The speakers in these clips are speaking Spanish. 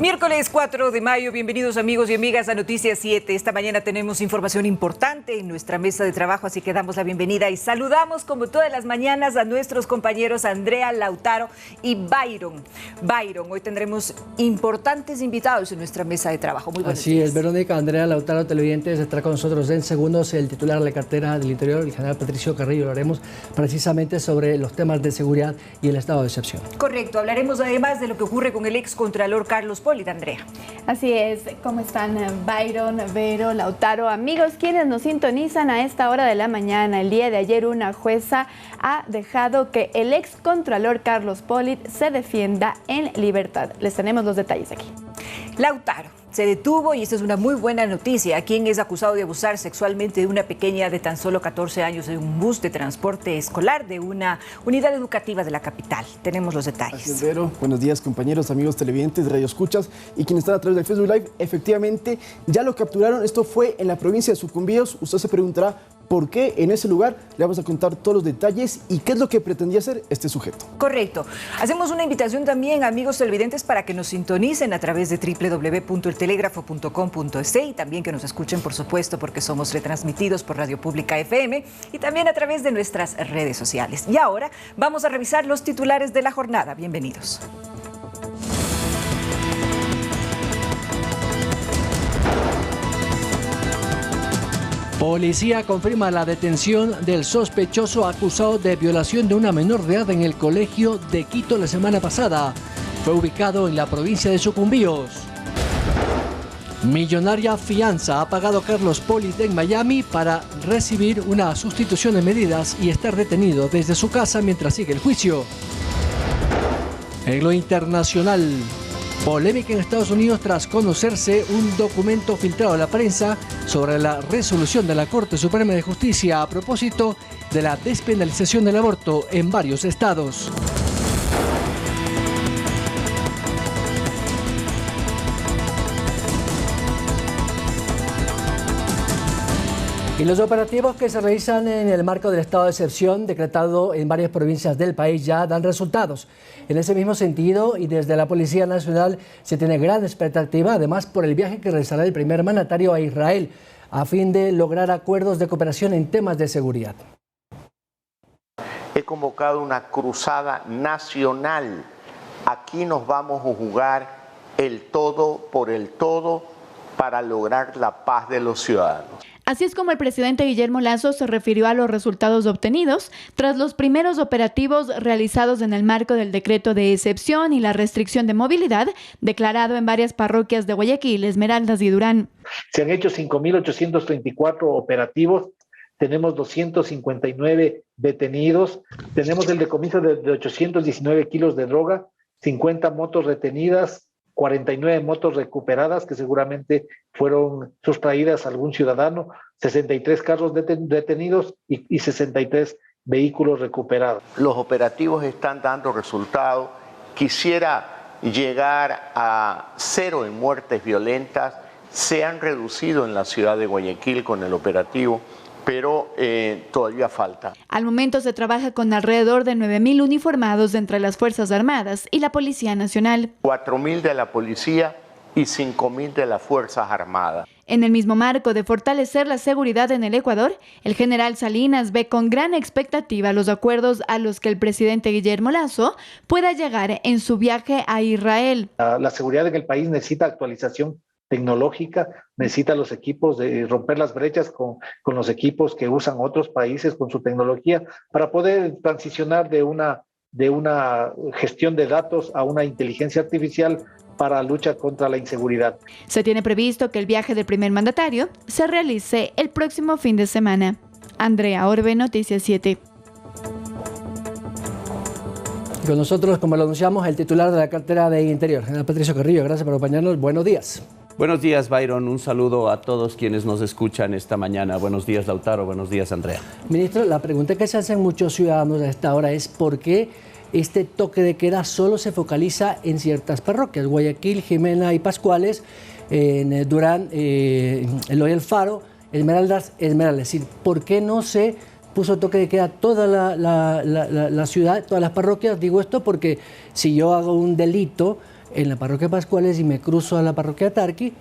Miércoles 4 de mayo, bienvenidos amigos y amigas a Noticias 7. Esta mañana tenemos información importante en nuestra mesa de trabajo, así que damos la bienvenida y saludamos como todas las mañanas a nuestros compañeros Andrea, Lautaro y Byron. Byron, hoy tendremos importantes invitados en nuestra mesa de trabajo. Muy buenos días. Así es, Verónica, Andrea, Lautaro, televidentes, estará con nosotros en segundos el titular de la cartera del Interior, el general Patricio Carrillo. Lo haremos precisamente sobre los temas de seguridad y el estado de excepción. Correcto, hablaremos además de lo que ocurre con el excontralor Carlos Polit. Andrea. Así es, ¿cómo están Byron, Vero, Lautaro? Amigos, quienes nos sintonizan a esta hora de la mañana, el día de ayer una jueza ha dejado que el excontralor Carlos Polit se defienda en libertad. Les tenemos los detalles aquí. Lautaro se detuvo, y esta es una muy buena noticia, a quien es acusado de abusar sexualmente de una pequeña de tan solo 14 años en un bus de transporte escolar de una unidad educativa de la capital. Tenemos los detalles. Así es, Vero. Buenos días, compañeros, amigos televidentes, radioescuchas y quienes están a través del Facebook Live. Efectivamente, ya lo capturaron. Esto fue en la provincia de Sucumbíos. Usted se preguntará por qué en ese lugar. Le vamos a contar todos los detalles y qué es lo que pretendía hacer este sujeto. Correcto. Hacemos una invitación también, amigos televidentes, para que nos sintonicen a través de www.eltelegrafo.com.es y también que nos escuchen, por supuesto, porque somos retransmitidos por Radio Pública FM y también a través de nuestras redes sociales. Y ahora vamos a revisar los titulares de la jornada. Bienvenidos. Policía confirma la detención del sospechoso acusado de violación de una menor de edad en el colegio de Quito la semana pasada. Fue ubicado en la provincia de Sucumbíos. Millonaria fianza ha pagado Carlos Polit en Miami para recibir una sustitución de medidas y estar detenido desde su casa mientras sigue el juicio. En lo internacional, polémica en Estados Unidos tras conocerse un documento filtrado a la prensa sobre la resolución de la Corte Suprema de Justicia a propósito de la despenalización del aborto en varios estados. Y los operativos que se realizan en el marco del estado de excepción decretado en varias provincias del país ya dan resultados. En ese mismo sentido, y desde la Policía Nacional se tiene gran expectativa, además por el viaje que realizará el primer mandatario a Israel, a fin de lograr acuerdos de cooperación en temas de seguridad. He convocado una cruzada nacional. Aquí nos vamos a jugar el todo por el todo para lograr la paz de los ciudadanos. Así es como el presidente Guillermo Lasso se refirió a los resultados obtenidos tras los primeros operativos realizados en el marco del decreto de excepción y la restricción de movilidad declarado en varias parroquias de Guayaquil, Esmeraldas y Durán. Se han hecho 5.834 operativos, tenemos 259 detenidos, tenemos el decomiso de 819 kilos de droga, 50 motos retenidas, 49 motos recuperadas que seguramente fueron sustraídas a algún ciudadano, 63 carros detenidos y 63 vehículos recuperados. Los operativos están dando resultados. Quisiera llegar a 0 en muertes violentas. Se han reducido en la ciudad de Guayaquil con el operativo, pero todavía falta. Al momento se trabaja con alrededor de 9.000 uniformados entre las Fuerzas Armadas y la Policía Nacional. 4.000 de la Policía y 5.000 de las Fuerzas Armadas. En el mismo marco de fortalecer la seguridad en el Ecuador, el general Salinas ve con gran expectativa los acuerdos a los que el presidente Guillermo Lasso pueda llegar en su viaje a Israel. La seguridad en el país necesita actualización tecnológica, necesita los equipos de romper las brechas con los equipos que usan otros países con su tecnología para poder transicionar de una gestión de datos a una inteligencia artificial para la lucha contra la inseguridad. Se tiene previsto que el viaje del primer mandatario se realice el próximo fin de semana. Andrea Orbe, Noticias 7. Con nosotros, como lo anunciamos, el titular de la cartera de Interior, general Patricio Carrillo. Gracias por acompañarnos. Buenos días. Buenos días, Byron. Un saludo a todos quienes nos escuchan esta mañana. Buenos días, Lautaro. Buenos días, Andrea. Ministro, la pregunta que se hacen muchos ciudadanos a esta hora es ¿por qué este toque de queda solo se focaliza en ciertas parroquias? Guayaquil, Jimena y Pascuales, en Durán, Eloy Alfaro, Esmeraldas. Es decir, ¿por qué no se puso toque de queda toda la ciudad, todas las parroquias? Digo esto porque si yo hago un delito en la parroquia Pascuales y me cruzo a la parroquia Tarqui,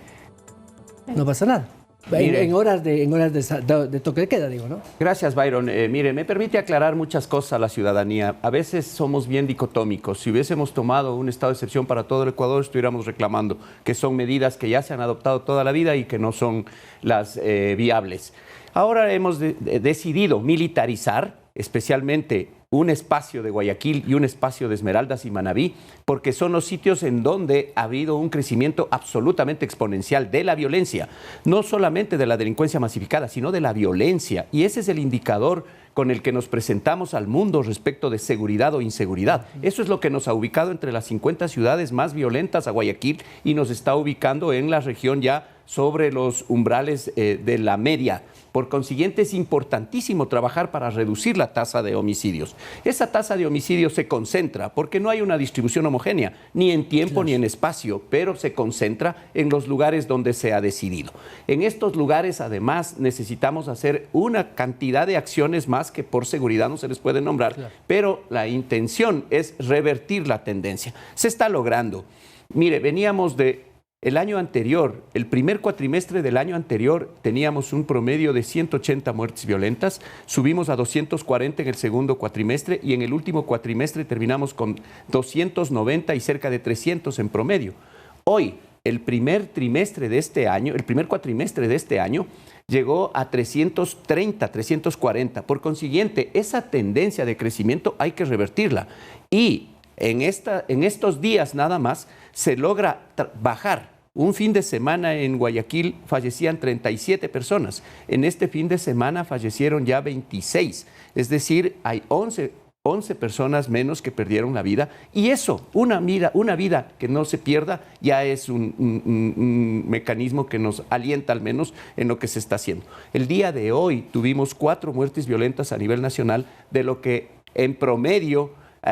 no pasa nada. En horas de toque de queda, digo, ¿no? Gracias, Byron. Mire, me permite aclarar muchas cosas a la ciudadanía. A veces somos bien dicotómicos. Si hubiésemos tomado un estado de excepción para todo el Ecuador, estuviéramos reclamando que son medidas que ya se han adoptado toda la vida y que no son las viables. Ahora hemos decidido militarizar, especialmente un espacio de Guayaquil y un espacio de Esmeraldas y Manabí, porque son los sitios en donde ha habido un crecimiento absolutamente exponencial de la violencia, no solamente de la delincuencia masificada, sino de la violencia. Y ese es el indicador con el que nos presentamos al mundo respecto de seguridad o inseguridad. Eso es lo que nos ha ubicado entre las 50 ciudades más violentas a Guayaquil y nos está ubicando en la región ya sobre los umbrales de la media. Por consiguiente, es importantísimo trabajar para reducir la tasa de homicidios. Esa tasa de homicidios se concentra porque no hay una distribución homogénea, ni en tiempo ni en espacio, pero se concentra en los lugares donde se ha decidido. En estos lugares, además, necesitamos hacer una cantidad de acciones más que por seguridad no se les puede nombrar, pero la intención es revertir la tendencia. Se está logrando. Mire, veníamos de... El año anterior, el primer cuatrimestre del año anterior, teníamos un promedio de 180 muertes violentas, subimos a 240 en el segundo cuatrimestre y en el último cuatrimestre terminamos con 290 y cerca de 300 en promedio. Hoy, el primer cuatrimestre de este año, llegó a 330, 340. Por consiguiente, esa tendencia de crecimiento hay que revertirla. Y en estos días nada más se logra bajar. Un fin de semana en Guayaquil fallecían 37 personas. En este fin de semana fallecieron ya 26. Es decir, hay 11 personas menos que perdieron la vida. Y eso, una vida que no se pierda, ya es un mecanismo que nos alienta al menos en lo que se está haciendo. El día de hoy tuvimos 4 muertes violentas a nivel nacional, de lo que en promedio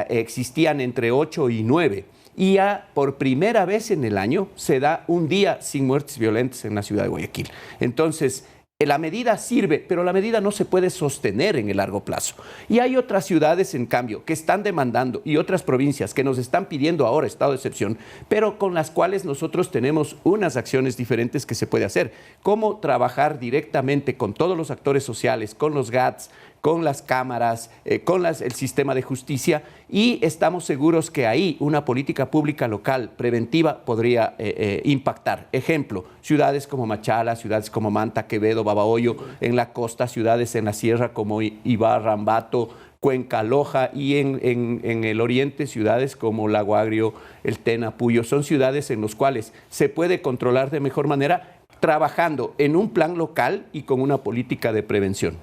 existían entre 8 y 9. Y ya por primera vez en el año se da un día sin muertes violentas en la ciudad de Guayaquil. Entonces, la medida sirve, pero la medida no se puede sostener en el largo plazo. Y hay otras ciudades, en cambio, que están demandando y otras provincias que nos están pidiendo ahora estado de excepción, pero con las cuales nosotros tenemos unas acciones diferentes que se puede hacer. Cómo trabajar directamente con todos los actores sociales, con los GATS, con las cámaras, con el sistema de justicia, y estamos seguros que ahí una política pública local preventiva podría impactar. Ejemplo, ciudades como Machala, ciudades como Manta, Quevedo, Babahoyo, en la costa, ciudades en la sierra como Ibarra, Ambato, Cuenca, Loja, y en el oriente ciudades como Lago Agrio, El Tena, Puyo. Son ciudades en las cuales se puede controlar de mejor manera trabajando en un plan local y con una política de prevención.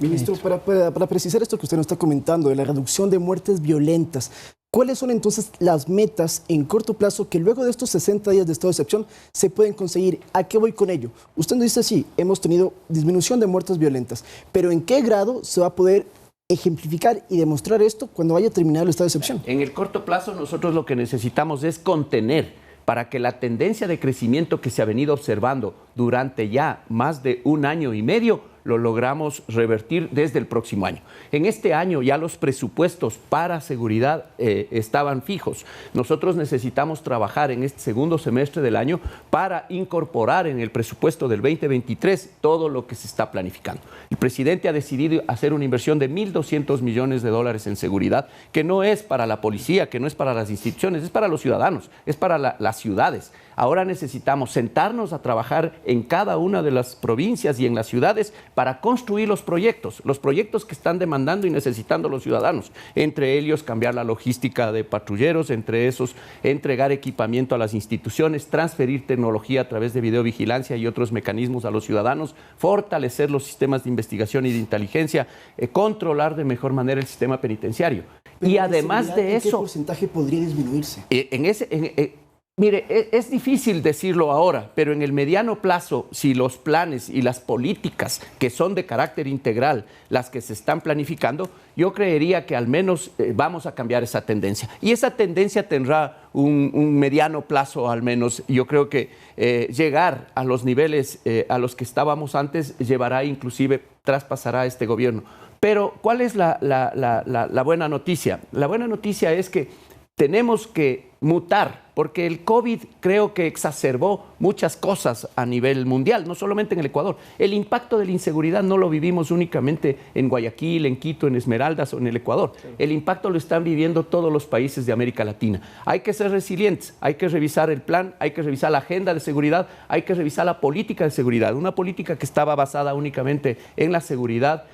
Ministro, para precisar esto que usted nos está comentando de la reducción de muertes violentas, ¿cuáles son entonces las metas en corto plazo que luego de estos 60 días de estado de excepción se pueden conseguir? ¿A qué voy con ello? Usted nos dice, sí, hemos tenido disminución de muertes violentas, pero ¿en qué grado se va a poder ejemplificar y demostrar esto cuando haya terminado el estado de excepción? En el corto plazo nosotros lo que necesitamos es contener para que la tendencia de crecimiento que se ha venido observando durante ya más de un año y medio lo logramos revertir desde el próximo año. En este año ya los presupuestos para seguridad estaban fijos. Nosotros necesitamos trabajar en este segundo semestre del año para incorporar en el presupuesto del 2023 todo lo que se está planificando. El presidente ha decidido hacer una inversión de $1.200 millones en seguridad, que no es para la policía, que no es para las instituciones, es para los ciudadanos, es para las ciudades. Ahora necesitamos sentarnos a trabajar en cada una de las provincias y en las ciudades para construir los proyectos que están demandando y necesitando los ciudadanos. Entre ellos, cambiar la logística de patrulleros, entre esos, entregar equipamiento a las instituciones, transferir tecnología a través de videovigilancia y otros mecanismos a los ciudadanos, fortalecer los sistemas de investigación y de inteligencia, controlar de mejor manera el sistema penitenciario. Pero y además de eso... ¿qué porcentaje podría disminuirse? Mire, es difícil decirlo ahora, pero en el mediano plazo, si los planes y las políticas que son de carácter integral, las que se están planificando, yo creería que al menos vamos a cambiar esa tendencia. Y esa tendencia tendrá un mediano plazo al menos. Yo creo que llegar a los niveles a los que estábamos antes llevará inclusive, traspasará este gobierno. Pero, ¿cuál es la buena noticia? La buena noticia es que tenemos que mutar, porque el COVID creo que exacerbó muchas cosas a nivel mundial, no solamente en el Ecuador. El impacto de la inseguridad no lo vivimos únicamente en Guayaquil, en Quito, en Esmeraldas o en el Ecuador. El impacto lo están viviendo todos los países de América Latina. Hay que ser resilientes, hay que revisar el plan, hay que revisar la agenda de seguridad, hay que revisar la política de seguridad. Una política que estaba basada únicamente en la seguridad,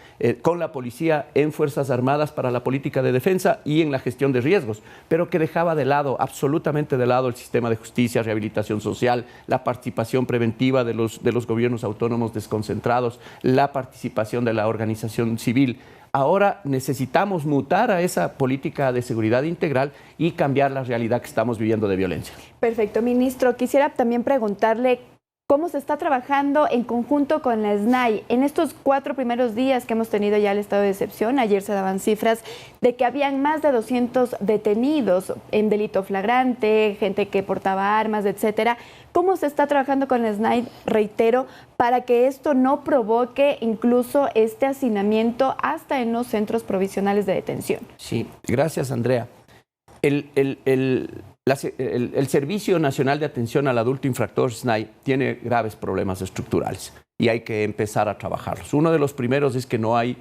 con la policía, en Fuerzas Armadas para la política de defensa y en la gestión de riesgos, pero que dejaba de lado, absolutamente de lado, el sistema de justicia, rehabilitación social, la participación preventiva de los gobiernos autónomos desconcentrados, la participación de la organización civil. Ahora necesitamos mutar a esa política de seguridad integral y cambiar la realidad que estamos viviendo de violencia. Perfecto, ministro. Quisiera también preguntarle cómo se está trabajando en conjunto con la SNAI. En estos 4 primeros días que hemos tenido ya el estado de excepción, ayer se daban cifras de que habían más de 200 detenidos en delito flagrante, gente que portaba armas, etcétera. ¿Cómo se está trabajando con la SNAI, reitero, para que esto no provoque incluso este hacinamiento hasta en los centros provisionales de detención? Sí, gracias, Andrea. El Servicio Nacional de Atención al Adulto Infractor, SNAI, tiene graves problemas estructurales y hay que empezar a trabajarlos. Uno de los primeros es que no hay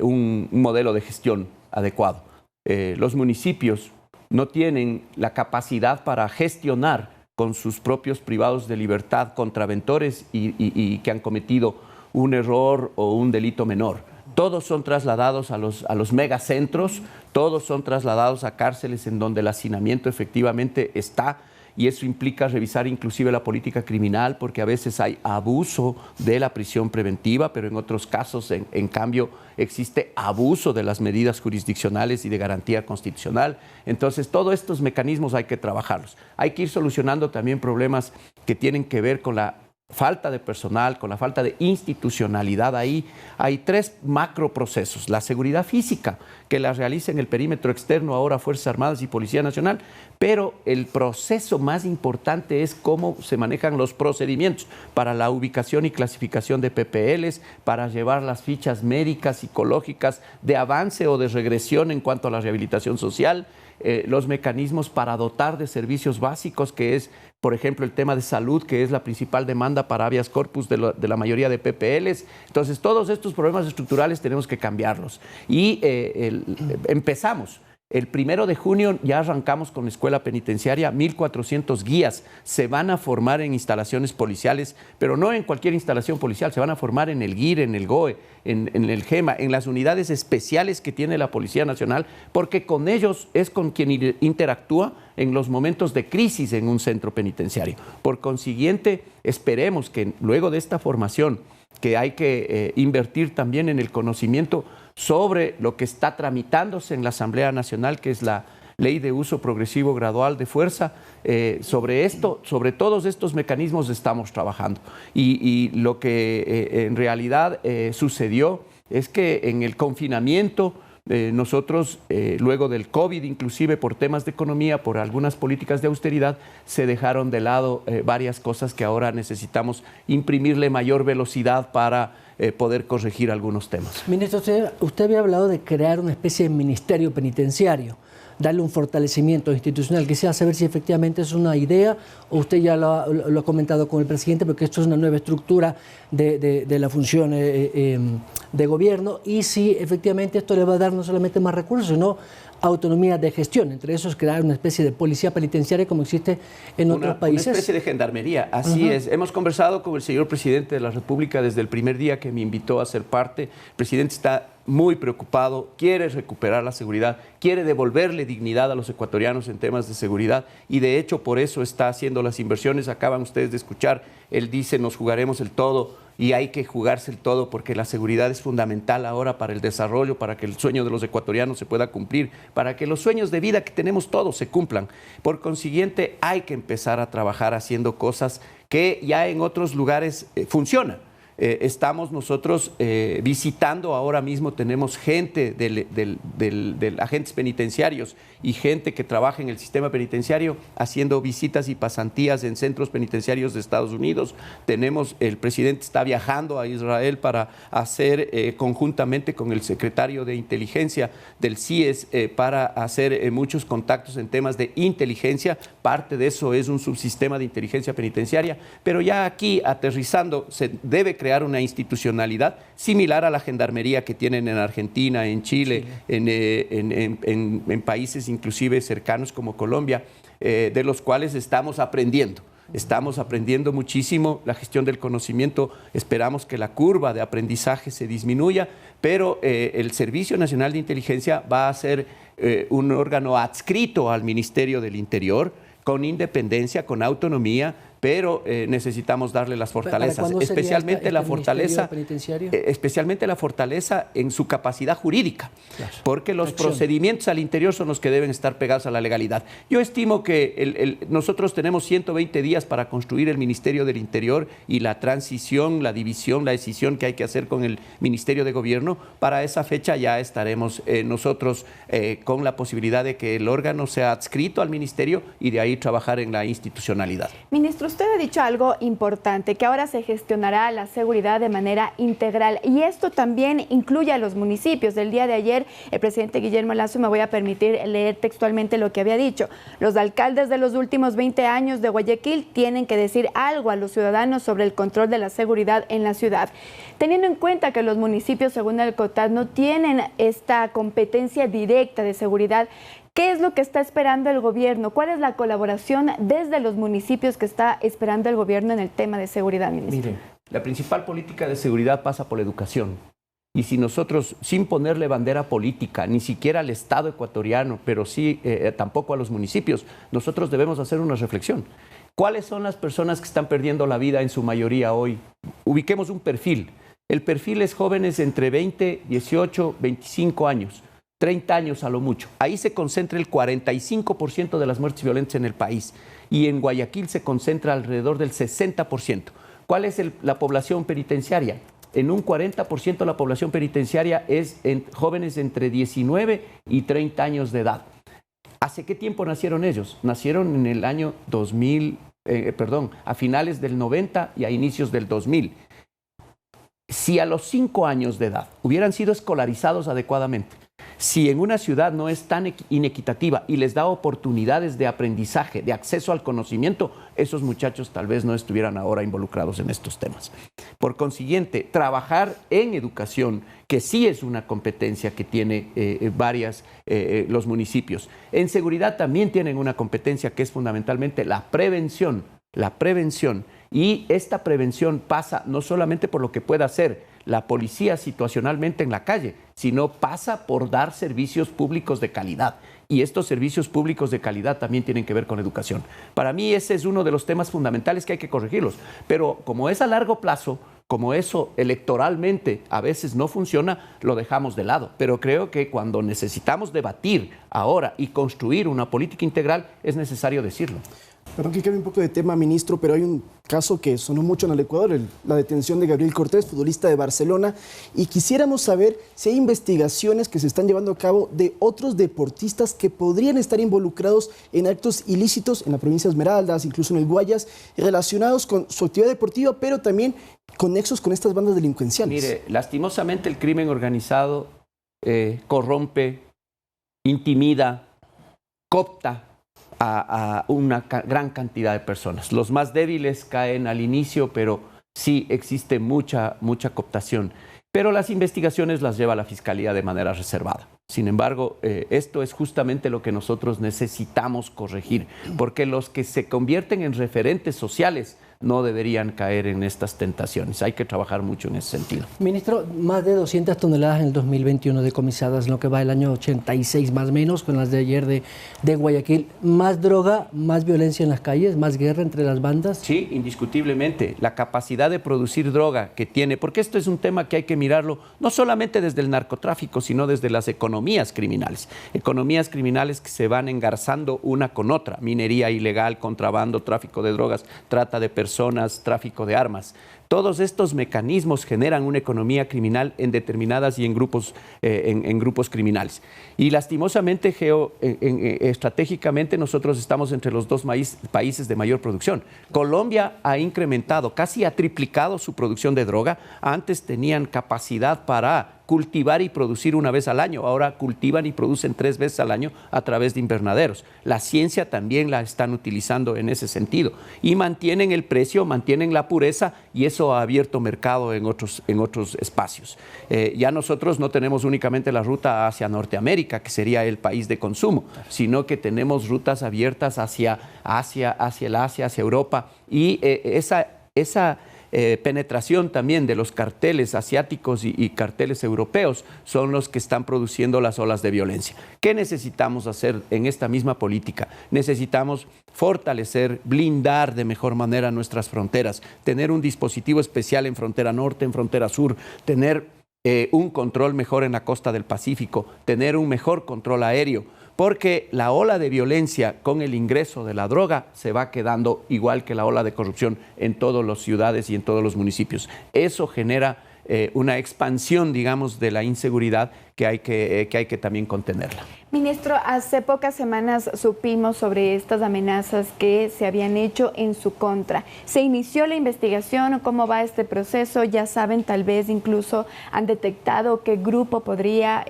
un modelo de gestión adecuado. Los municipios no tienen la capacidad para gestionar con sus propios privados de libertad contraventores y que han cometido un error o un delito menor. Todos son trasladados a los megacentros, todos son trasladados a cárceles en donde el hacinamiento efectivamente está, y eso implica revisar inclusive la política criminal, porque a veces hay abuso de la prisión preventiva, pero en otros casos, en cambio, existe abuso de las medidas jurisdiccionales y de garantía constitucional. Entonces, todos estos mecanismos hay que trabajarlos. Hay que ir solucionando también problemas que tienen que ver con la falta de personal, con la falta de institucionalidad. Ahí hay 3 macroprocesos. La seguridad física, que la realiza en el perímetro externo ahora Fuerzas Armadas y Policía Nacional, pero el proceso más importante es cómo se manejan los procedimientos para la ubicación y clasificación de PPLs, para llevar las fichas médicas, psicológicas, de avance o de regresión en cuanto a la rehabilitación social, los mecanismos para dotar de servicios básicos, que es, por ejemplo, el tema de salud, que es la principal demanda para habeas corpus de la mayoría de PPLs. Entonces, todos estos problemas estructurales tenemos que cambiarlos. Y empezamos. El 1 de junio ya arrancamos con la escuela penitenciaria, 1.400 guías se van a formar en instalaciones policiales, pero no en cualquier instalación policial, se van a formar en el GIR, en el GOE, en el GEMA, en las unidades especiales que tiene la Policía Nacional, porque con ellos es con quien interactúa en los momentos de crisis en un centro penitenciario. Por consiguiente, esperemos que luego de esta formación, que hay que invertir también en el conocimiento sobre lo que está tramitándose en la Asamblea Nacional, que es la Ley de Uso Progresivo Gradual de Fuerza. Sobre esto, sobre todos estos mecanismos estamos trabajando. Y lo que en realidad sucedió es que en el confinamiento, nosotros, luego del COVID, inclusive por temas de economía, por algunas políticas de austeridad, se dejaron de lado varias cosas que ahora necesitamos imprimirle mayor velocidad para poder corregir algunos temas. Ministro, usted había hablado de crear una especie de ministerio penitenciario, darle un fortalecimiento institucional. Quisiera saber si efectivamente es una idea o usted ya lo ha comentado con el presidente, porque esto es una nueva estructura de la función de gobierno, y si efectivamente esto le va a dar no solamente más recursos, sino autonomía de gestión. Entre esos, crear una especie de policía penitenciaria como existe en otros países. Una especie de gendarmería, así es. Hemos conversado con el señor presidente de la República desde el primer día que me invitó a ser parte. El presidente está muy preocupado, quiere recuperar la seguridad, quiere devolverle dignidad a los ecuatorianos en temas de seguridad, y de hecho por eso está haciendo las inversiones. Acaban ustedes de escuchar, él dice: nos jugaremos el todo, y hay que jugarse el todo porque la seguridad es fundamental ahora para el desarrollo, para que el sueño de los ecuatorianos se pueda cumplir, para que los sueños de vida que tenemos todos se cumplan. Por consiguiente, hay que empezar a trabajar haciendo cosas que ya en otros lugares funcionan. Estamos nosotros visitando ahora mismo, tenemos gente de agentes penitenciarios y gente que trabaja en el sistema penitenciario haciendo visitas y pasantías en centros penitenciarios de Estados Unidos. El presidente está viajando a Israel para hacer conjuntamente con el secretario de inteligencia del CIES para hacer muchos contactos en temas de inteligencia. Parte de eso es un subsistema de inteligencia penitenciaria, pero ya aquí aterrizando se debe crear una institucionalidad similar a la gendarmería que tienen en Argentina, en Chile, en países inclusive cercanos como Colombia, de los cuales estamos aprendiendo. Estamos aprendiendo muchísimo la gestión del conocimiento. Esperamos que la curva de aprendizaje se disminuya, pero el Servicio Nacional de Inteligencia va a ser un órgano adscrito al Ministerio del Interior, con independencia, con autonomía, pero necesitamos darle las fortalezas, especialmente la fortaleza en su capacidad jurídica, claro, porque los procedimientos al interior son los que deben estar pegados a la legalidad. Yo estimo que nosotros tenemos 120 días para construir el Ministerio del Interior y la transición, la división, la decisión que hay que hacer con el Ministerio de Gobierno. Para esa fecha ya estaremos nosotros con la posibilidad de que el órgano sea adscrito al Ministerio y de ahí trabajar en la institucionalidad. Ministro, usted ha dicho algo importante, que ahora se gestionará la seguridad de manera integral, y esto también incluye a los municipios. El día de ayer, el presidente Guillermo Lasso, me voy a permitir leer textualmente lo que había dicho: los alcaldes de los últimos 20 años de Guayaquil tienen que decir algo a los ciudadanos sobre el control de la seguridad en la ciudad. Teniendo en cuenta que los municipios, según el COTAD, no tienen esta competencia directa de seguridad, ¿qué es lo que está esperando el gobierno? ¿Cuál es la colaboración desde los municipios que está esperando el gobierno en el tema de seguridad, ministro? Mire, la principal política de seguridad pasa por la educación. Y si nosotros, sin ponerle bandera política, ni siquiera al Estado ecuatoriano, pero sí tampoco a los municipios, nosotros debemos hacer una reflexión. ¿Cuáles son las personas que están perdiendo la vida en su mayoría hoy? Ubiquemos un perfil. El perfil es jóvenes entre 20, 18, 25 años. 30 años a lo mucho. Ahí se concentra el 45% de las muertes violentas en el país, y en Guayaquil se concentra alrededor del 60%. ¿Cuál es la población penitenciaria? En un 40% la población penitenciaria es jóvenes entre 19 y 30 años de edad. ¿Hace qué tiempo nacieron ellos? Nacieron en el año 2000, a finales del 90 y a inicios del 2000. Si a los 5 años de edad hubieran sido escolarizados adecuadamente, si en una ciudad no es tan inequitativa y les da oportunidades de aprendizaje, de acceso al conocimiento, esos muchachos tal vez no estuvieran ahora involucrados en estos temas. Por consiguiente, trabajar en educación, que sí es una competencia que tiene los municipios. En seguridad también tienen una competencia que es fundamentalmente la prevención. Y esta prevención pasa no solamente por lo que pueda hacer la policía situacionalmente en la calle, sino pasa por dar servicios públicos de calidad. Y estos servicios públicos de calidad también tienen que ver con educación. Para mí ese es uno de los temas fundamentales que hay que corregirlos. Pero como es a largo plazo, como eso electoralmente a veces no funciona, lo dejamos de lado. Pero creo que cuando necesitamos debatir ahora y construir una política integral, es necesario decirlo. Perdón que cambie un poco de tema, ministro, pero hay un caso que sonó mucho en el Ecuador, la detención de Gabriel Cortés, futbolista de Barcelona, y quisiéramos saber si hay investigaciones que se están llevando a cabo de otros deportistas que podrían estar involucrados en actos ilícitos en la provincia de Esmeraldas, incluso en el Guayas, relacionados con su actividad deportiva, pero también con nexos con estas bandas delincuenciales. Mire, lastimosamente el crimen organizado corrompe, intimida, coopta a una gran cantidad de personas. Los más débiles caen al inicio, pero sí existe mucha cooptación. Pero las investigaciones las lleva la Fiscalía de manera reservada. Sin embargo, esto es justamente lo que nosotros necesitamos corregir, porque los que se convierten en referentes sociales no deberían caer en estas tentaciones. Hay que trabajar mucho en ese sentido. Ministro, más de 200 toneladas en el 2021 decomisadas, en lo que va el año 86 más o menos, con las de ayer de Guayaquil. ¿Más droga, más violencia en las calles, más guerra entre las bandas? Sí, indiscutiblemente. La capacidad de producir droga que tiene, porque esto es un tema que hay que mirarlo no solamente desde el narcotráfico, sino desde las economías criminales. Economías criminales que se van engarzando una con otra. Minería ilegal, contrabando, tráfico de drogas, trata de personas, personas, tráfico de armas. Todos estos mecanismos generan una economía criminal en determinadas y en grupos criminales. Y lastimosamente, estratégicamente, nosotros estamos entre los dos países de mayor producción. Colombia ha incrementado, casi ha triplicado su producción de droga. Antes tenían capacidad para cultivar y producir una vez al año. Ahora cultivan y producen 3 veces al año a través de invernaderos. La ciencia también la están utilizando en ese sentido. Y mantienen el precio, mantienen la pureza, y eso ha abierto mercado en otros espacios. Ya nosotros no tenemos únicamente la ruta hacia Norteamérica, que sería el país de consumo, sino que tenemos rutas abiertas hacia Asia, hacia Europa. Y esa penetración también de los carteles asiáticos y carteles europeos son los que están produciendo las olas de violencia. ¿Qué necesitamos hacer en esta misma política? Necesitamos fortalecer, blindar de mejor manera nuestras fronteras, tener un dispositivo especial en frontera norte, en frontera sur, tener un control mejor en la costa del Pacífico, tener un mejor control aéreo, porque la ola de violencia con el ingreso de la droga se va quedando igual que la ola de corrupción en todas las ciudades y en todos los municipios. Eso genera una expansión, digamos, de la inseguridad que hay que también contenerla. Ministro, hace pocas semanas supimos sobre estas amenazas que se habían hecho en su contra. ¿Se inició la investigación? ¿Cómo va este proceso? Ya saben, tal vez incluso han detectado a qué grupo podría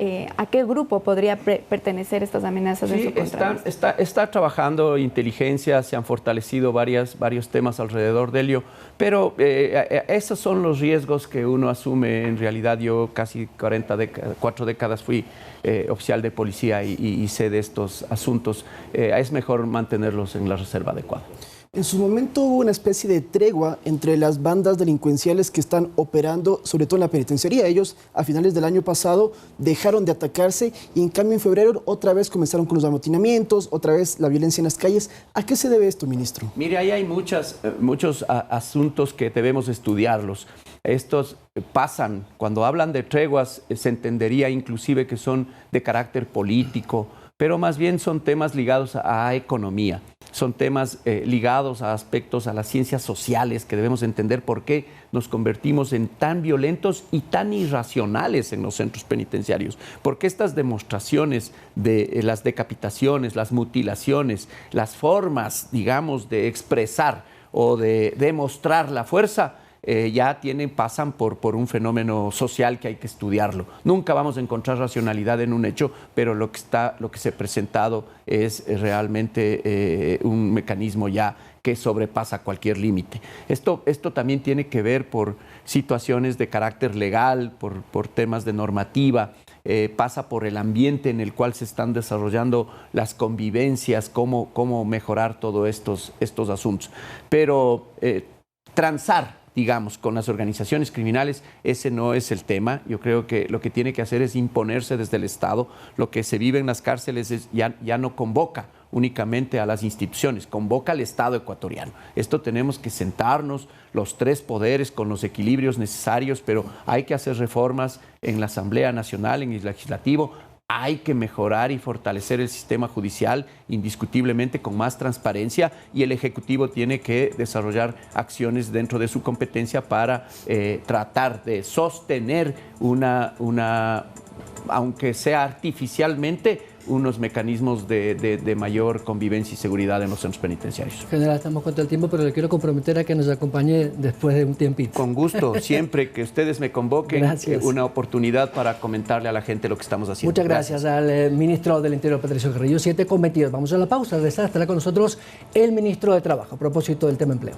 pertenecer estas amenazas en su contra. Está trabajando inteligencia, se han fortalecido varios temas alrededor de ello, pero esos son los riesgos que uno asume. En realidad, yo casi 4 décadas fui oficial de policía y sé de estos asuntos. Es mejor mantenerlos en la reserva adecuada. En su momento hubo una especie de tregua entre las bandas delincuenciales que están operando, sobre todo en la penitenciaría. Ellos a finales del año pasado dejaron de atacarse y en cambio en febrero otra vez comenzaron con los amotinamientos, otra vez la violencia en las calles. ¿A qué se debe esto, ministro? Mire, ahí hay muchos asuntos que debemos estudiarlos. Estos pasan, cuando hablan de treguas, se entendería inclusive que son de carácter político, pero más bien son temas ligados a economía, son temas ligados a aspectos, a las ciencias sociales, que debemos entender por qué nos convertimos en tan violentos y tan irracionales en los centros penitenciarios. Porque estas demostraciones de las decapitaciones, las mutilaciones, las formas, digamos, de expresar o de demostrar la fuerza, pasan por un fenómeno social que hay que estudiarlo. Nunca vamos a encontrar racionalidad en un hecho, pero lo que se ha presentado es realmente un mecanismo ya que sobrepasa cualquier límite. Esto también tiene que ver por situaciones de carácter legal, por temas de normativa, pasa por el ambiente en el cual se están desarrollando las convivencias, cómo mejorar todos estos asuntos. Pero transar, digamos, con las organizaciones criminales, ese no es el tema. Yo creo que lo que tiene que hacer es imponerse desde el Estado. Lo que se vive en las cárceles ya no convoca únicamente a las instituciones, convoca al Estado ecuatoriano. Esto tenemos que sentarnos, los 3 poderes, con los equilibrios necesarios, pero hay que hacer reformas en la Asamblea Nacional, en el Legislativo. Hay que mejorar y fortalecer el sistema judicial indiscutiblemente con más transparencia, y el Ejecutivo tiene que desarrollar acciones dentro de su competencia para tratar de sostener aunque sea artificialmente, unos mecanismos de mayor convivencia y seguridad en los centros penitenciarios. General, estamos contra el tiempo, pero le quiero comprometer a que nos acompañe después de un tiempito. Con gusto, siempre que ustedes me convoquen, una oportunidad para comentarle a la gente lo que estamos haciendo. Muchas gracias al ministro del Interior, Patricio Carrillo. 7:22. Vamos a la pausa. Estará con nosotros el ministro de Trabajo a propósito del tema empleo.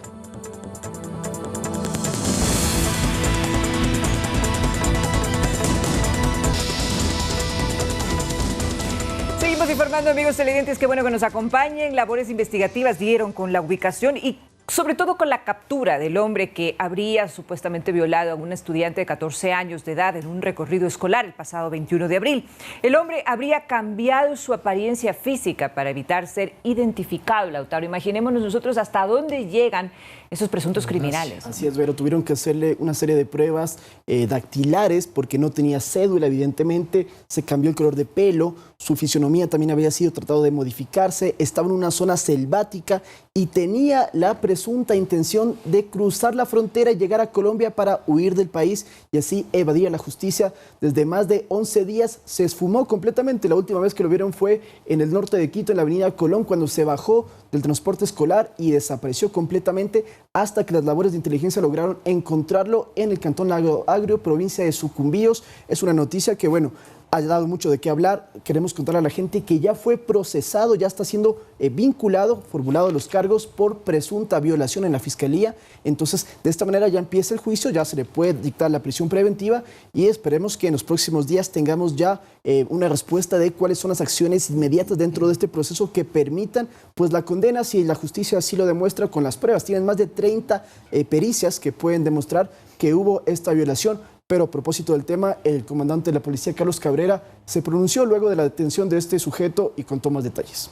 Informando, amigos televidentes, qué bueno que nos acompañen. Labores investigativas dieron con la ubicación y sobre todo con la captura del hombre que habría supuestamente violado a una estudiante de 14 años de edad en un recorrido escolar el pasado 21 de abril. El hombre habría cambiado su apariencia física para evitar ser identificado, Lautaro. Imaginémonos nosotros hasta dónde llegan esos presuntos criminales. Así es, Vero. Tuvieron que hacerle una serie de pruebas dactilares porque no tenía cédula, evidentemente. Se cambió el color de pelo, su fisionomía también había sido tratado de modificarse, estaba en una zona selvática y tenía la presencia presunta intención de cruzar la frontera y llegar a Colombia para huir del país y así evadir a la justicia. Desde más de 11 días se esfumó completamente. La última vez que lo vieron fue en el norte de Quito, en la avenida Colón, cuando se bajó del transporte escolar y desapareció completamente hasta que las labores de inteligencia lograron encontrarlo en el cantón Lago Agrio, provincia de Sucumbíos. Es una noticia que, bueno, ha dado mucho de qué hablar. Queremos contarle a la gente que ya fue procesado, ya está siendo vinculado, formulado los cargos por presunta violación en la Fiscalía. Entonces, de esta manera ya empieza el juicio, ya se le puede dictar la prisión preventiva y esperemos que en los próximos días tengamos ya una respuesta de cuáles son las acciones inmediatas dentro de este proceso que permitan pues la condena, si la justicia así lo demuestra con las pruebas. Tienen más de 30 pericias que pueden demostrar que hubo esta violación. Pero a propósito del tema, el comandante de la policía, Carlos Cabrera, se pronunció luego de la detención de este sujeto y contó más detalles.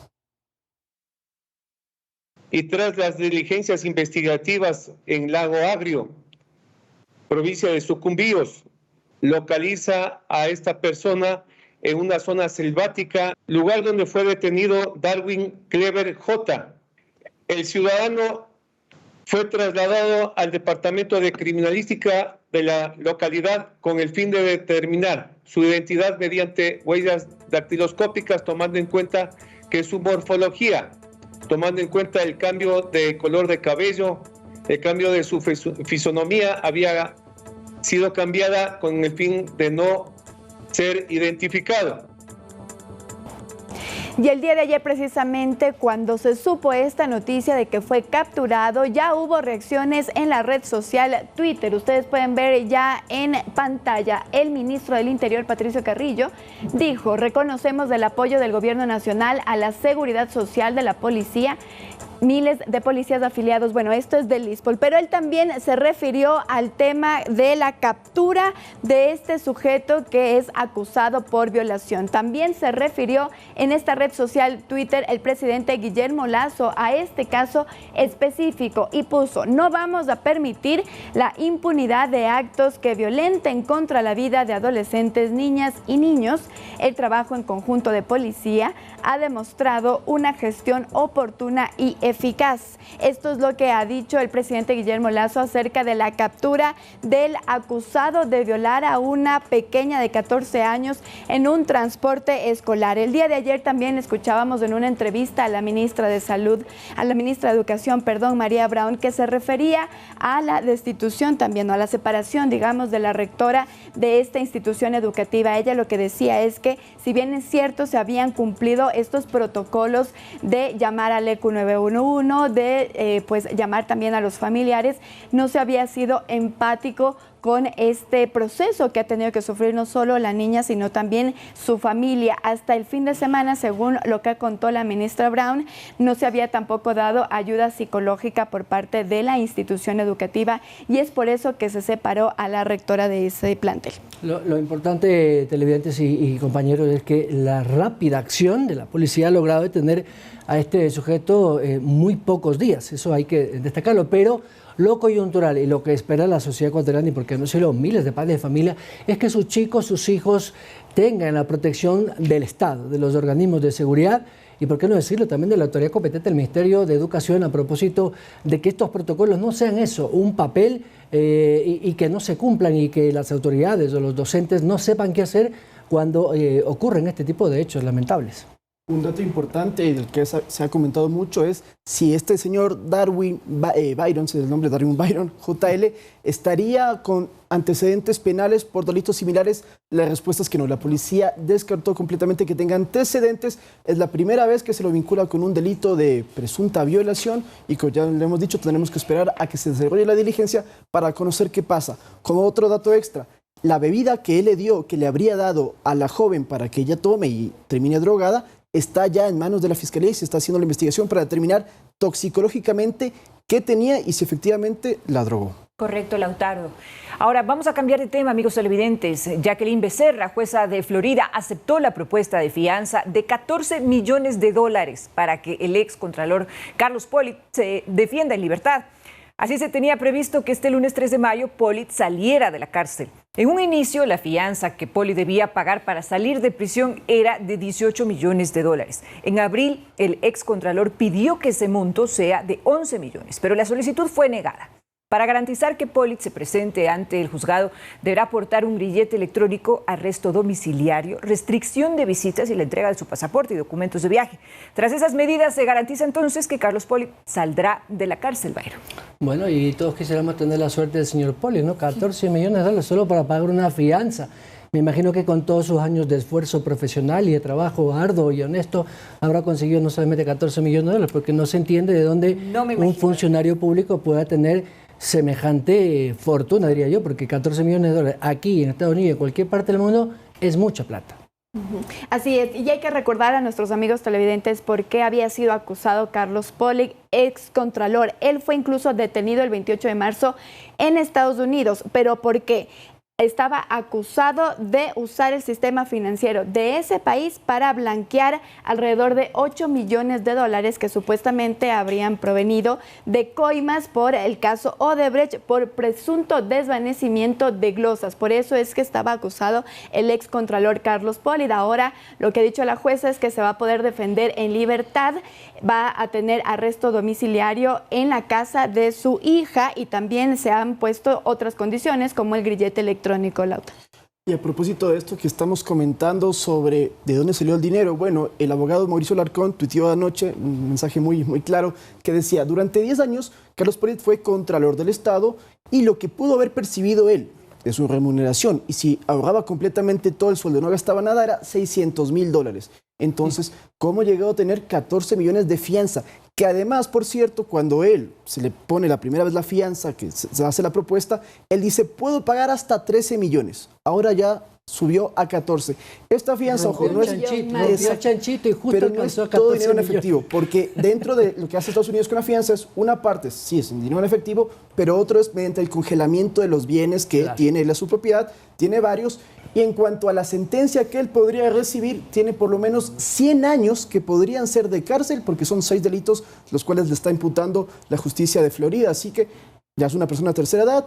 Y tras las diligencias investigativas en Lago Agrio, provincia de Sucumbíos, localiza a esta persona en una zona selvática, lugar donde fue detenido Darwin Clever J. El ciudadano fue trasladado al Departamento de Criminalística de la localidad con el fin de determinar su identidad mediante huellas dactiloscópicas, tomando en cuenta que su morfología, tomando en cuenta el cambio de color de cabello, el cambio de su fisonomía, había sido cambiada con el fin de no ser identificado. Y el día de ayer, precisamente, cuando se supo esta noticia de que fue capturado, ya hubo reacciones en la red social Twitter. Ustedes pueden ver ya en pantalla, el ministro del Interior, Patricio Carrillo, dijo: reconocemos el apoyo del gobierno nacional a la seguridad social de la policía. Miles de policías afiliados, bueno, esto es del ISPOL, pero él también se refirió al tema de la captura de este sujeto que es acusado por violación. También se refirió en esta red social Twitter el presidente Guillermo Lasso a este caso específico y puso: no vamos a permitir la impunidad de actos que violenten contra la vida de adolescentes, niñas y niños. El trabajo en conjunto de policía ha demostrado una gestión oportuna y eficaz. Esto es lo que ha dicho el presidente Guillermo Lasso acerca de la captura del acusado de violar a una pequeña de 14 años en un transporte escolar. El día de ayer también escuchábamos en una entrevista a la ministra de Salud, a la ministra de Educación, María Brown, que se refería a la destitución también, o a la separación, digamos, de la rectora de esta institución educativa. Ella lo que decía es que, si bien es cierto, se habían cumplido estos protocolos de llamar al ECU 911, de pues llamar también a los familiares, no se había sido empático con este proceso que ha tenido que sufrir no solo la niña, sino también su familia. Hasta el fin de semana, según lo que contó la ministra Brown, no se había tampoco dado ayuda psicológica por parte de la institución educativa y es por eso que se separó a la rectora de ese plantel. Lo importante, televidentes y compañeros, es que la rápida acción de la policía ha logrado detener a este sujeto muy pocos días. Eso hay que destacarlo, pero lo coyuntural y lo que espera la sociedad ecuatoriana, y porque no solo miles de padres de familia, es que sus chicos, sus hijos tengan la protección del Estado, de los organismos de seguridad y, por qué no decirlo, también de la autoridad competente del Ministerio de Educación, a propósito de que estos protocolos no sean eso, un papel y que no se cumplan, y que las autoridades o los docentes no sepan qué hacer cuando ocurren este tipo de hechos lamentables. Un dato importante y del que se ha comentado mucho es si este señor Darwin Byron, si es el nombre de Darwin Byron, JL, estaría con antecedentes penales por delitos similares. La respuesta es que no. La policía descartó completamente que tenga antecedentes. Es la primera vez que se lo vincula con un delito de presunta violación y, como ya le hemos dicho, tenemos que esperar a que se desarrolle la diligencia para conocer qué pasa. Como otro dato extra, la bebida que él le dio, que le habría dado a la joven para que ella tome y termine drogada, está ya en manos de la Fiscalía y se está haciendo la investigación para determinar toxicológicamente qué tenía y si efectivamente la drogó. Correcto, Lautaro. Ahora vamos a cambiar de tema, amigos televidentes. Jacqueline Becerra, jueza de Florida, aceptó la propuesta de fianza de $14 millones para que el ex contralor Carlos Pollitt se defienda en libertad. Así se tenía previsto que este lunes 3 de mayo Pollitt saliera de la cárcel. En un inicio, la fianza que Poli debía pagar para salir de prisión era de 18 millones de dólares. En abril, el excontralor pidió que ese monto sea de 11 millones, pero la solicitud fue negada. Para garantizar que Poli se presente ante el juzgado, deberá aportar un grillete electrónico, arresto domiciliario, restricción de visitas y la entrega de su pasaporte y documentos de viaje. Tras esas medidas, se garantiza entonces que Carlos Poli saldrá de la cárcel, Bayro. Bueno, y todos quisiéramos tener la suerte del señor Poli, ¿no? 14 millones de dólares solo para pagar una fianza. Me imagino que con todos sus años de esfuerzo profesional y de trabajo arduo y honesto, habrá conseguido no solamente 14 millones de dólares, porque no se entiende de dónde un funcionario público pueda tener semejante fortuna, diría yo, porque 14 millones de dólares aquí en Estados Unidos y en cualquier parte del mundo es mucha plata. Así es, y hay que recordar a nuestros amigos televidentes por qué había sido acusado Carlos Poli, excontralor. Él fue incluso detenido el 28 de marzo en Estados Unidos, pero ¿por qué? Estaba acusado de usar el sistema financiero de ese país para blanquear alrededor de 8 millones de dólares que supuestamente habrían provenido de coimas por el caso Odebrecht por presunto desvanecimiento de glosas. Por eso es que estaba acusado el excontralor Carlos Poli. Ahora lo que ha dicho la jueza es que se va a poder defender en libertad, va a tener arresto domiciliario en la casa de su hija y también se han puesto otras condiciones como el grillete electrónico. Y a propósito de esto que estamos comentando sobre de dónde salió el dinero, bueno, el abogado Mauricio Larcón tuiteó anoche un mensaje muy claro que decía: durante 10 años Carlos Poli fue contralor del Estado y lo que pudo haber percibido él de su remuneración, y si ahorraba completamente todo el sueldo, no gastaba nada, era $600,000. Entonces, ¿cómo llegó a tener 14 millones de fianza? Que además, por cierto, cuando él se le pone la primera vez la fianza, que se hace la propuesta, él dice, puedo pagar hasta 13 millones. Ahora ya subió a 14. Esta fianza, ojo, no es chanchito y justo pero no es todo dinero en efectivo, millones. porque dentro de lo que hace Estados Unidos con la fianza es una parte, sí es en dinero en efectivo, pero otro es mediante el congelamiento de los bienes que tiene él a su propiedad, tiene varios, y en cuanto a la sentencia que él podría recibir, tiene por lo menos 100 años que podrían ser de cárcel, porque son 6 delitos los cuales le está imputando la justicia de Florida, así que ya es una persona de tercera edad.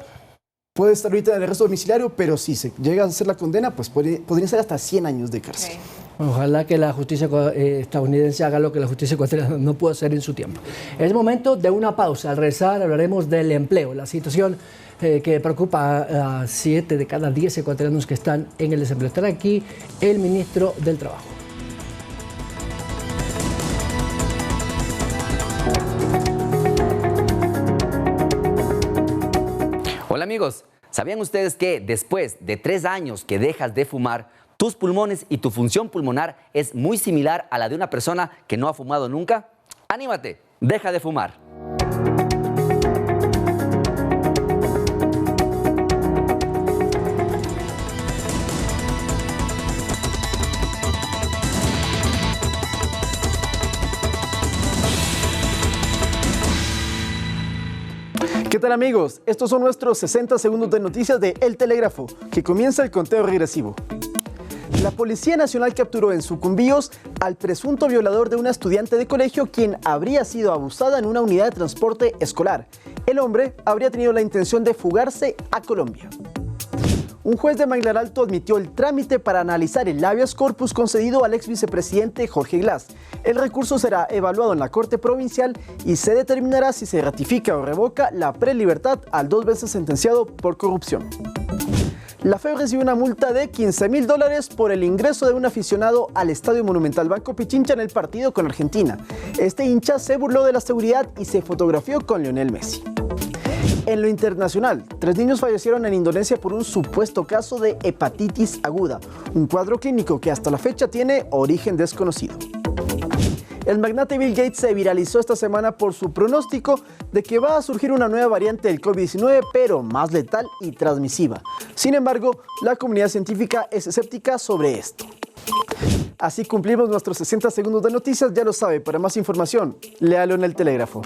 Puede estar ahorita en el arresto domiciliario, pero si se llega a hacer la condena, pues podría ser hasta 100 años de cárcel. Ojalá que la justicia estadounidense haga lo que la justicia ecuatoriana no pudo hacer en su tiempo. Es momento de una pausa. Al regresar hablaremos del empleo, la situación que preocupa a 7 de cada 10 ecuatorianos que están en el desempleo. Estará aquí el ministro del Trabajo. Hola amigos, ¿sabían ustedes que después de 3 años que dejas de fumar, tus pulmones y tu función pulmonar es muy similar a la de una persona que no ha fumado nunca? ¡Anímate! ¡Deja de fumar! ¿Qué tal amigos? Estos son nuestros 60 segundos de noticias de El Telégrafo, que comienza el conteo regresivo. La Policía Nacional capturó en Sucumbíos al presunto violador de una estudiante de colegio quien habría sido abusada en una unidad de transporte escolar. El hombre habría tenido la intención de fugarse a Colombia. Un juez de Manglar Alto admitió el trámite para analizar el habeas corpus concedido al ex vicepresidente Jorge Glass. El recurso será evaluado en la Corte Provincial y se determinará si se ratifica o revoca la prelibertad al 2 veces sentenciado por corrupción. La FEU recibió una multa de $15,000 por el ingreso de un aficionado al Estadio Monumental Banco Pichincha en el partido con Argentina. Este hincha se burló de la seguridad y se fotografió con Lionel Messi. En lo internacional, 3 niños fallecieron en Indonesia por un supuesto caso de hepatitis aguda, un cuadro clínico que hasta la fecha tiene origen desconocido. El magnate Bill Gates se viralizó esta semana por su pronóstico de que va a surgir una nueva variante del COVID-19, pero más letal y transmisiva. Sin embargo, la comunidad científica es escéptica sobre esto. Así cumplimos nuestros 60 segundos de noticias, ya lo sabe, para más información, léalo en El Telégrafo.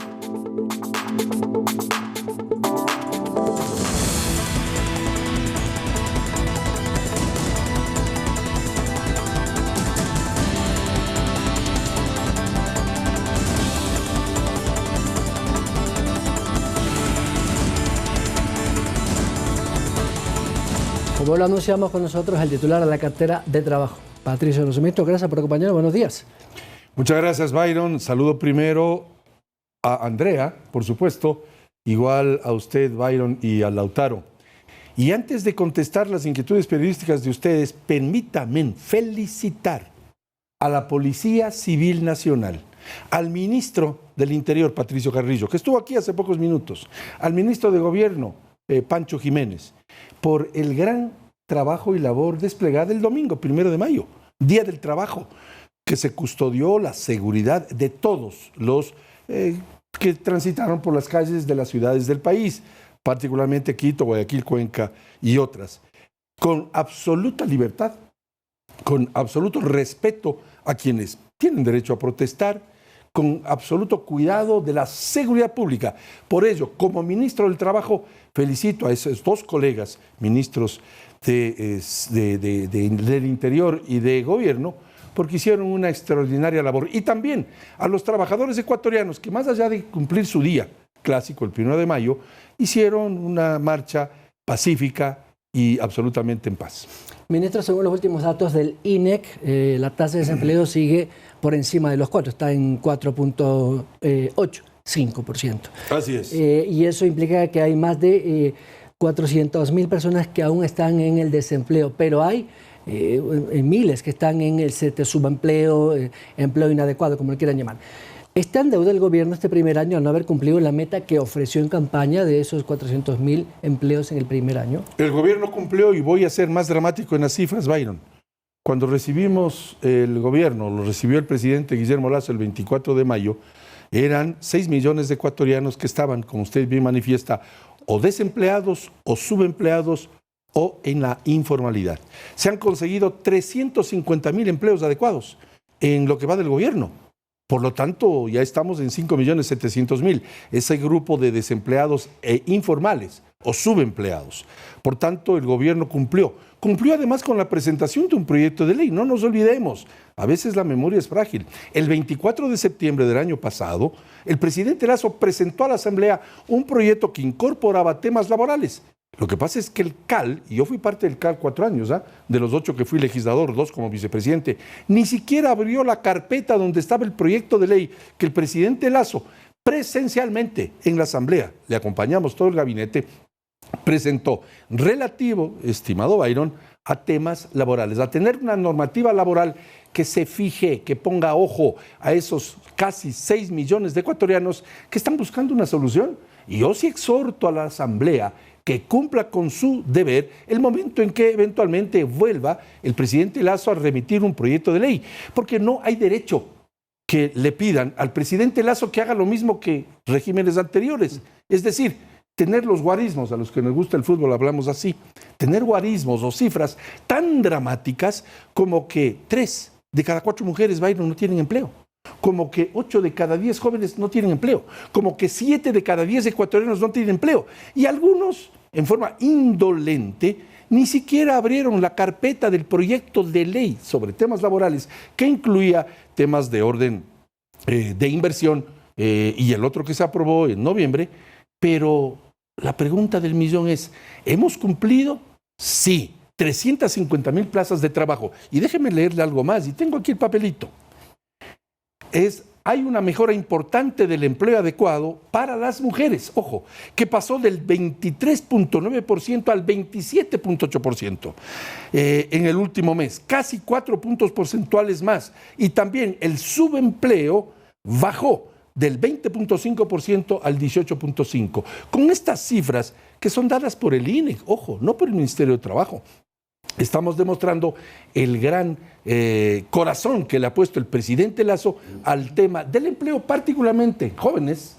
Como lo anunciamos con nosotros, el titular de la cartera de trabajo, Patricio Rosemito. Gracias por acompañarnos. Buenos días. Muchas gracias, Byron. Saludo primero a Andrea, por supuesto, igual a usted, Byron, y a Lautaro. Y antes de contestar las inquietudes periodísticas de ustedes, permítanme felicitar a la Policía Civil Nacional, al ministro del Interior, Patricio Carrillo, que estuvo aquí hace pocos minutos, al ministro de Gobierno, Pancho Jiménez, por el gran trabajo y labor desplegada el domingo, 1 de mayo, Día del Trabajo, que se custodió la seguridad de todos los que transitaron por las calles de las ciudades del país, particularmente Quito, Guayaquil, Cuenca y otras, con absoluta libertad, con absoluto respeto a quienes tienen derecho a protestar, con absoluto cuidado de la seguridad pública. Por ello, como ministro del Trabajo, felicito a esos dos colegas, ministros del Interior y de Gobierno, porque hicieron una extraordinaria labor. Y también a los trabajadores ecuatorianos que, más allá de cumplir su día clásico, el 1 de mayo, hicieron una marcha pacífica y absolutamente en paz. Ministro, según los últimos datos del INEC, la tasa de desempleo sigue por encima de los 4, está en 4.85%. Así es. Y eso implica que hay más de 400.000 personas que aún están en el desempleo, pero hay miles que están en el subempleo, empleo inadecuado, como lo quieran llamar. ¿Está en deuda el gobierno este primer año al no haber cumplido la meta que ofreció en campaña de esos 400.000 empleos en el primer año? El gobierno cumplió, y voy a ser más dramático en las cifras, Byron. Cuando recibimos el gobierno, lo recibió el presidente Guillermo Lasso el 24 de mayo, eran 6 millones de ecuatorianos que estaban, como usted bien manifiesta, o desempleados o subempleados o en la informalidad. Se han conseguido 350.000 empleos adecuados en lo que va del gobierno. Por lo tanto, ya estamos en 5.700.000, ese grupo de desempleados informales o subempleados. Por tanto, el gobierno cumplió. Cumplió además con la presentación de un proyecto de ley. No nos olvidemos, a veces la memoria es frágil. El 24 de septiembre del año pasado, el presidente Lasso presentó a la Asamblea un proyecto que incorporaba temas laborales. Lo que pasa es que el CAL, y yo fui parte del CAL 4 años, de los 8 que fui legislador, 2 como vicepresidente, ni siquiera abrió la carpeta donde estaba el proyecto de ley que el presidente Lasso presencialmente en la Asamblea, le acompañamos todo el gabinete, presentó relativo, estimado Byron, a temas laborales, a tener una normativa laboral que se fije, que ponga ojo a esos casi 6 millones de ecuatorianos que están buscando una solución. Y yo sí exhorto a la Asamblea que cumpla con su deber el momento en que eventualmente vuelva el presidente Lasso a remitir un proyecto de ley, porque no hay derecho que le pidan al presidente Lasso que haga lo mismo que regímenes anteriores, es decir, tener los guarismos, a los que nos gusta el fútbol hablamos así, tener guarismos o cifras tan dramáticas como que 3 de cada 4 mujeres, Byron, no tienen empleo, como que 8 de cada 10 jóvenes no tienen empleo, como que 7 de cada 10 ecuatorianos no tienen empleo, y algunos, en forma indolente, ni siquiera abrieron la carpeta del proyecto de ley sobre temas laborales que incluía temas de orden de inversión y el otro que se aprobó en noviembre. Pero la pregunta del millón es, ¿hemos cumplido? Sí, 350.000 plazas de trabajo. Y déjeme leerle algo más, y tengo aquí el papelito. Hay una mejora importante del empleo adecuado para las mujeres, ojo, que pasó del 23.9% al 27.8% en el último mes, casi 4 puntos porcentuales más. Y también el subempleo bajó del 20.5% al 18.5%. Con estas cifras que son dadas por el INEC, ojo, no por el Ministerio de Trabajo, estamos demostrando el gran corazón que le ha puesto el presidente Lasso al tema del empleo, particularmente en jóvenes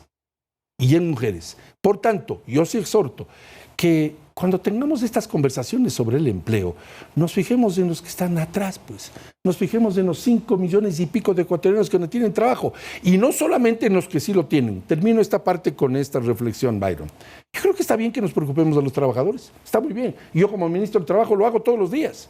y en mujeres. Por tanto, yo sí exhorto que cuando tengamos estas conversaciones sobre el empleo, nos fijemos en los que están atrás, pues. Nos fijemos en los 5 millones y pico de ecuatorianos que no tienen trabajo. Y no solamente en los que sí lo tienen. Termino esta parte con esta reflexión, Byron. Yo creo que está bien que nos preocupemos de los trabajadores. Está muy bien. Yo como ministro del Trabajo lo hago todos los días.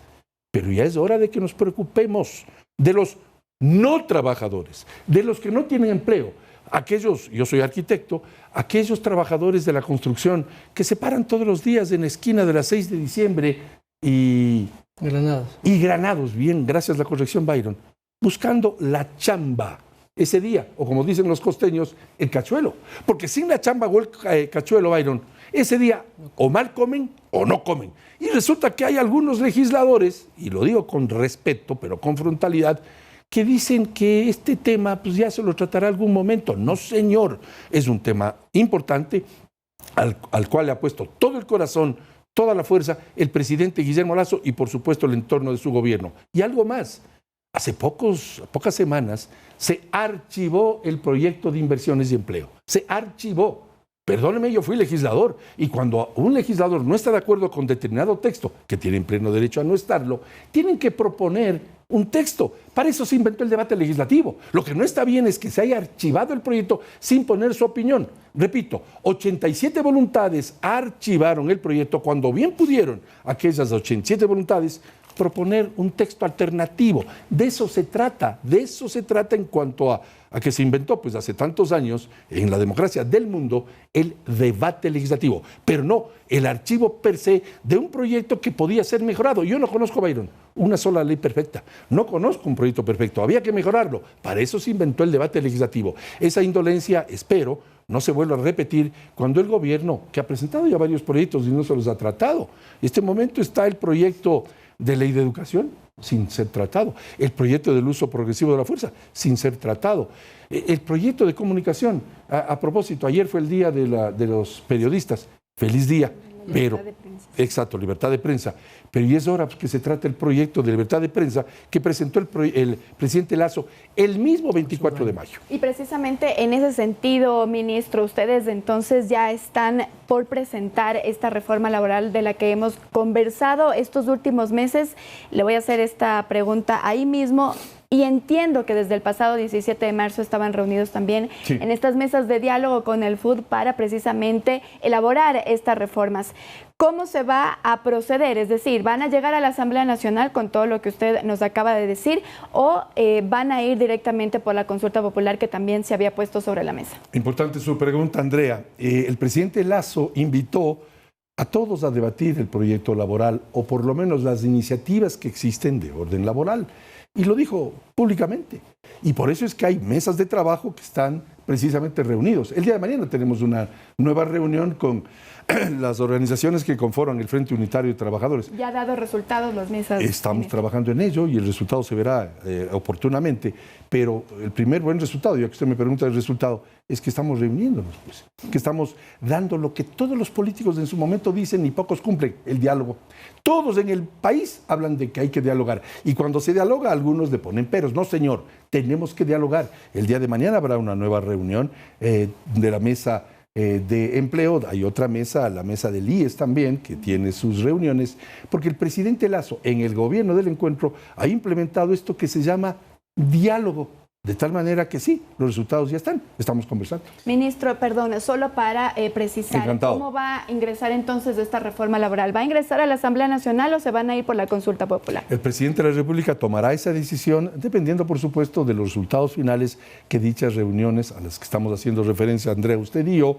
Pero ya es hora de que nos preocupemos de los no trabajadores, de los que no tienen empleo. Aquellos, yo soy arquitecto, aquellos trabajadores de la construcción que se paran todos los días en la esquina de la 6 de diciembre y Granados. Y Granados, bien, gracias a la corrección, Byron, buscando la chamba ese día, o como dicen los costeños, el cachuelo. Porque sin la chamba o el cachuelo, Byron, ese día o mal comen o no comen. Y resulta que hay algunos legisladores, y lo digo con respeto, pero con frontalidad, que dicen que este tema pues ya se lo tratará algún momento. No, señor, es un tema importante al cual le ha puesto todo el corazón, toda la fuerza el presidente Guillermo Lasso y por supuesto el entorno de su gobierno. Y algo más, hace pocas semanas se archivó el proyecto de inversiones y empleo. Se archivó. Perdóneme, yo fui legislador y cuando un legislador no está de acuerdo con determinado texto, que tienen pleno derecho a no estarlo, tienen que proponer un texto. Para eso se inventó el debate legislativo. Lo que no está bien es que se haya archivado el proyecto sin poner su opinión. Repito, 87 voluntades archivaron el proyecto cuando bien pudieron aquellas 87 voluntades proponer un texto alternativo. De eso se trata en cuanto a que se inventó pues hace tantos años en la democracia del mundo el debate legislativo, pero no el archivo per se de un proyecto que podía ser mejorado. Yo no conozco, Byron, una sola ley perfecta, no conozco un proyecto perfecto, había que mejorarlo, para eso se inventó el debate legislativo. Esa indolencia, espero, no se vuelva a repetir cuando el gobierno, que ha presentado ya varios proyectos y no se los ha tratado. En este momento está el proyecto de ley de educación sin ser tratado, el proyecto del uso progresivo de la fuerza sin ser tratado, el proyecto de comunicación. A propósito, ayer fue el día de los periodistas, feliz día, pero exacto, libertad de prensa, pero y es hora que se trate el proyecto de libertad de prensa que presentó el presidente Lasso el mismo 24 de mayo. Y precisamente en ese sentido, ministro, ustedes entonces ya están por presentar esta reforma laboral de la que hemos conversado estos últimos meses. Le voy a hacer esta pregunta ahí mismo. Y entiendo que desde el pasado 17 de marzo estaban reunidos también en estas mesas de diálogo con el FUD para precisamente elaborar estas reformas. ¿Cómo se va a proceder? Es decir, ¿van a llegar a la Asamblea Nacional con todo lo que usted nos acaba de decir o van a ir directamente por la consulta popular que también se había puesto sobre la mesa? Importante su pregunta, Andrea. El presidente Lasso invitó a todos a debatir el proyecto laboral o por lo menos las iniciativas que existen de orden laboral. Y lo dijo públicamente. Y por eso es que hay mesas de trabajo que están precisamente reunidos. El día de mañana tenemos una nueva reunión con las organizaciones que conforman el Frente Unitario de Trabajadores. ¿Ya ha dado resultados las mesas? Estamos trabajando en ello y el resultado se verá oportunamente, pero el primer buen resultado, ya que usted me pregunta el resultado, es que estamos reuniéndonos, pues, que estamos dando lo que todos los políticos en su momento dicen y pocos cumplen, el diálogo. Todos en el país hablan de que hay que dialogar y cuando se dialoga algunos le ponen peros. No, señor, tenemos que dialogar. El día de mañana habrá una nueva reunión de la mesa de empleo, hay otra mesa, la mesa del IES también, que tiene sus reuniones, porque el presidente Lasso en el gobierno del encuentro ha implementado esto que se llama diálogo, de tal manera que sí, los resultados ya están, estamos conversando. Ministro, perdón, solo para precisar, Encantado. ¿Cómo va a ingresar entonces esta reforma laboral? ¿Va a ingresar a la Asamblea Nacional o se van a ir por la consulta popular? El presidente de la República tomará esa decisión dependiendo, por supuesto, de los resultados finales que dichas reuniones a las que estamos haciendo referencia, Andrea, usted y yo,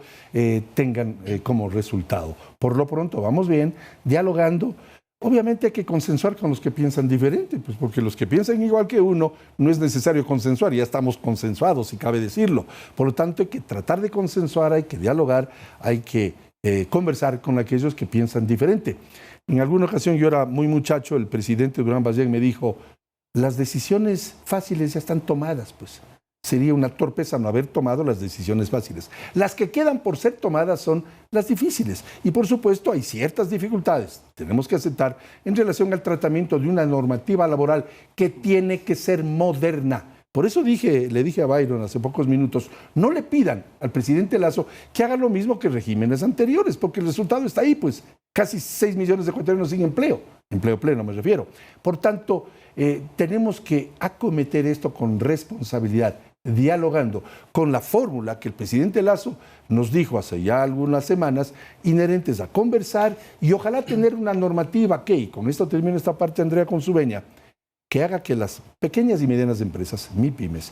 tengan como resultado. Por lo pronto, vamos bien, dialogando. Obviamente hay que consensuar con los que piensan diferente, pues porque los que piensan igual que uno no es necesario consensuar, ya estamos consensuados, si cabe decirlo. Por lo tanto, hay que tratar de consensuar, hay que dialogar, hay que conversar con aquellos que piensan diferente. En alguna ocasión, yo era muy muchacho, el presidente Durán Ballén me dijo, las decisiones fáciles ya están tomadas, pues. Sería una torpeza no haber tomado las decisiones fáciles. Las que quedan por ser tomadas son las difíciles. Y por supuesto hay ciertas dificultades, tenemos que aceptar, en relación al tratamiento de una normativa laboral que tiene que ser moderna. Por eso le dije a Byron hace pocos minutos, no le pidan al presidente Lasso que haga lo mismo que regímenes anteriores, porque el resultado está ahí, pues casi 6 millones de ecuatorianos sin empleo pleno me refiero. Por tanto, tenemos que acometer esto con responsabilidad, dialogando con la fórmula que el presidente Lasso nos dijo hace ya algunas semanas, inherentes a conversar y ojalá tener una normativa que, y con esto termino esta parte, Andrea, con su veña, que haga que las pequeñas y medianas empresas, MIPYMES,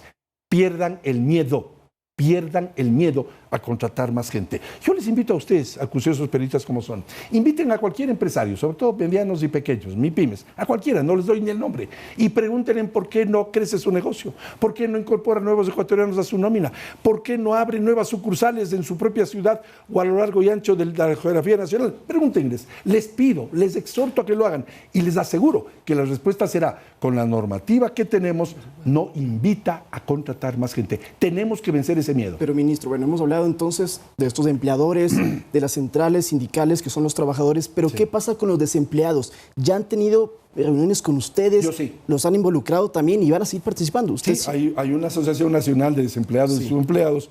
pierdan el miedo pierdan el miedo a contratar más gente. Yo les invito a ustedes, acuciosos periodistas como son, inviten a cualquier empresario, sobre todo medianos y pequeños, MIPYMES, a cualquiera, no les doy ni el nombre, y pregúntenle por qué no crece su negocio, por qué no incorpora nuevos ecuatorianos a su nómina, por qué no abre nuevas sucursales en su propia ciudad o a lo largo y ancho de la geografía nacional. Pregúntenles, les pido, les exhorto a que lo hagan y les aseguro que la respuesta será, con la normativa que tenemos, no invita a contratar más gente. Tenemos que vencer ese miedo. Pero, ministro, bueno, hemos hablado entonces de estos empleadores, de las centrales sindicales que son los trabajadores, pero ¿qué pasa con los desempleados? ¿Ya han tenido reuniones con ustedes? Yo sí. ¿Los han involucrado también y van a seguir participando? ¿Ustedes? Sí, hay una Asociación Nacional de Desempleados y Subempleados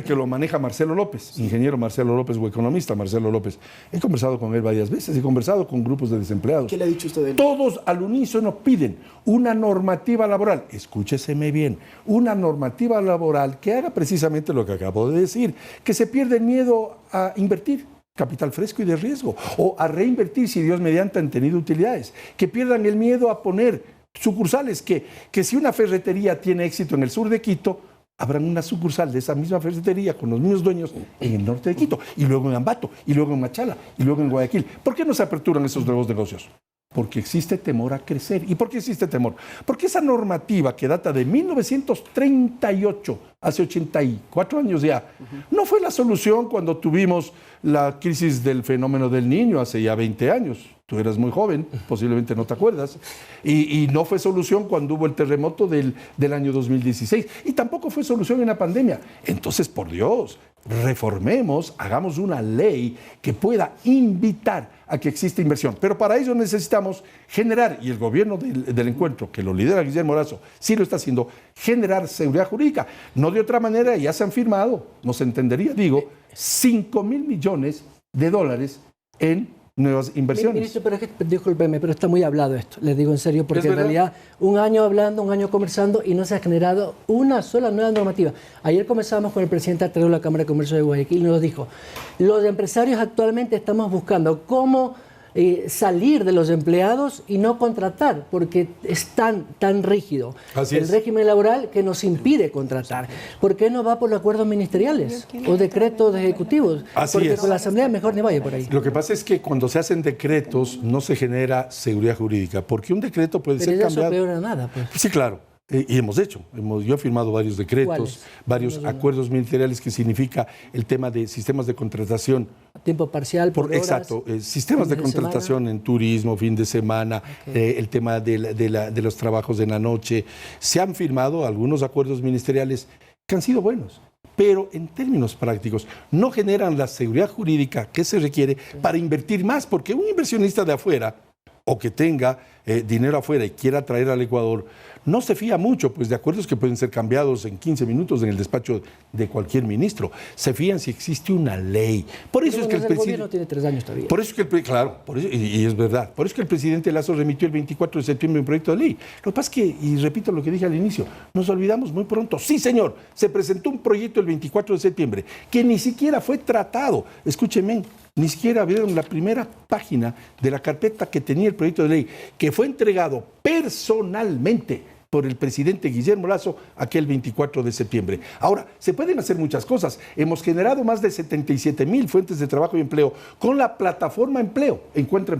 que lo maneja Marcelo López, ingeniero Marcelo López o economista Marcelo López. He conversado con él varias veces, he conversado con grupos de desempleados. ¿Qué le ha dicho usted de él? Todos al unísono piden una normativa laboral, escúcheseme bien, una normativa laboral que haga precisamente lo que acabo de decir, que se pierda el miedo a invertir capital fresco y de riesgo, o a reinvertir si Dios mediante han tenido utilidades, que pierdan el miedo a poner sucursales, que si una ferretería tiene éxito en el sur de Quito, habrán una sucursal de esa misma ferretería con los mismos dueños en el norte de Quito, y luego en Ambato, y luego en Machala, y luego en Guayaquil. ¿Por qué no se aperturan esos nuevos negocios? Porque existe temor a crecer. ¿Y por qué existe temor? Porque esa normativa que data de 1938, hace 84 años ya, no fue la solución cuando tuvimos la crisis del fenómeno del Niño hace ya 20 años. Tú eras muy joven, posiblemente no te acuerdas. Y no fue solución cuando hubo el terremoto del año 2016. Y tampoco fue solución en la pandemia. Entonces, por Dios, reformemos, hagamos una ley que pueda invitar a que exista inversión. Pero para ello necesitamos generar, y el gobierno del encuentro, que lo lidera Guillermo Lasso, sí lo está haciendo, generar seguridad jurídica. No de otra manera, ya se han firmado, no se entendería, digo, 5.000 millones de dólares en nuevas inversiones. Ministro, pero es que, discúlpeme, pero está muy hablado esto, les digo en serio, porque en realidad un año hablando, un año conversando y no se ha generado una sola nueva normativa. Ayer conversábamos con el presidente de la Cámara de Comercio de Guayaquil y nos dijo, los empresarios actualmente estamos buscando cómo salir de los empleados y no contratar, porque es tan rígido el régimen laboral que nos impide contratar. ¿Por qué no va por los acuerdos ministeriales o decretos ejecutivos? Porque con la Asamblea mejor ni vaya por ahí. Lo que pasa es que cuando se hacen decretos no se genera seguridad jurídica, porque un decreto puede ser cambiado. Pero eso peor a nada, pues. Sí, claro. Y hemos hecho, yo he firmado varios decretos, varios acuerdos ministeriales que significa el tema de sistemas de contratación. A tiempo parcial, por horas, exacto, sistemas de contratación en turismo, fin de semana, el tema de los trabajos en la noche. Se han firmado algunos acuerdos ministeriales que han sido buenos, pero en términos prácticos no generan la seguridad jurídica que se requiere para invertir más, porque un inversionista de afuera o que tenga dinero afuera y quiera traer al Ecuador, no se fía mucho pues, de acuerdos que pueden ser cambiados en 15 minutos en el despacho de cualquier ministro. Se fían si existe una ley. Por eso es que el gobierno tiene 3 años todavía. Por eso que claro, y es verdad. Por eso que el presidente Lasso remitió el 24 de septiembre un proyecto de ley. Lo que pasa es que, y repito lo que dije al inicio, nos olvidamos muy pronto. Sí, señor, se presentó un proyecto el 24 de septiembre que ni siquiera fue tratado. Escúcheme. Ni siquiera vieron la primera página de la carpeta que tenía el proyecto de ley, que fue entregado personalmente por el presidente Guillermo Lasso aquel 24 de septiembre. Ahora, se pueden hacer muchas cosas. Hemos generado más de 77,000 fuentes de trabajo y empleo con la plataforma Encuentra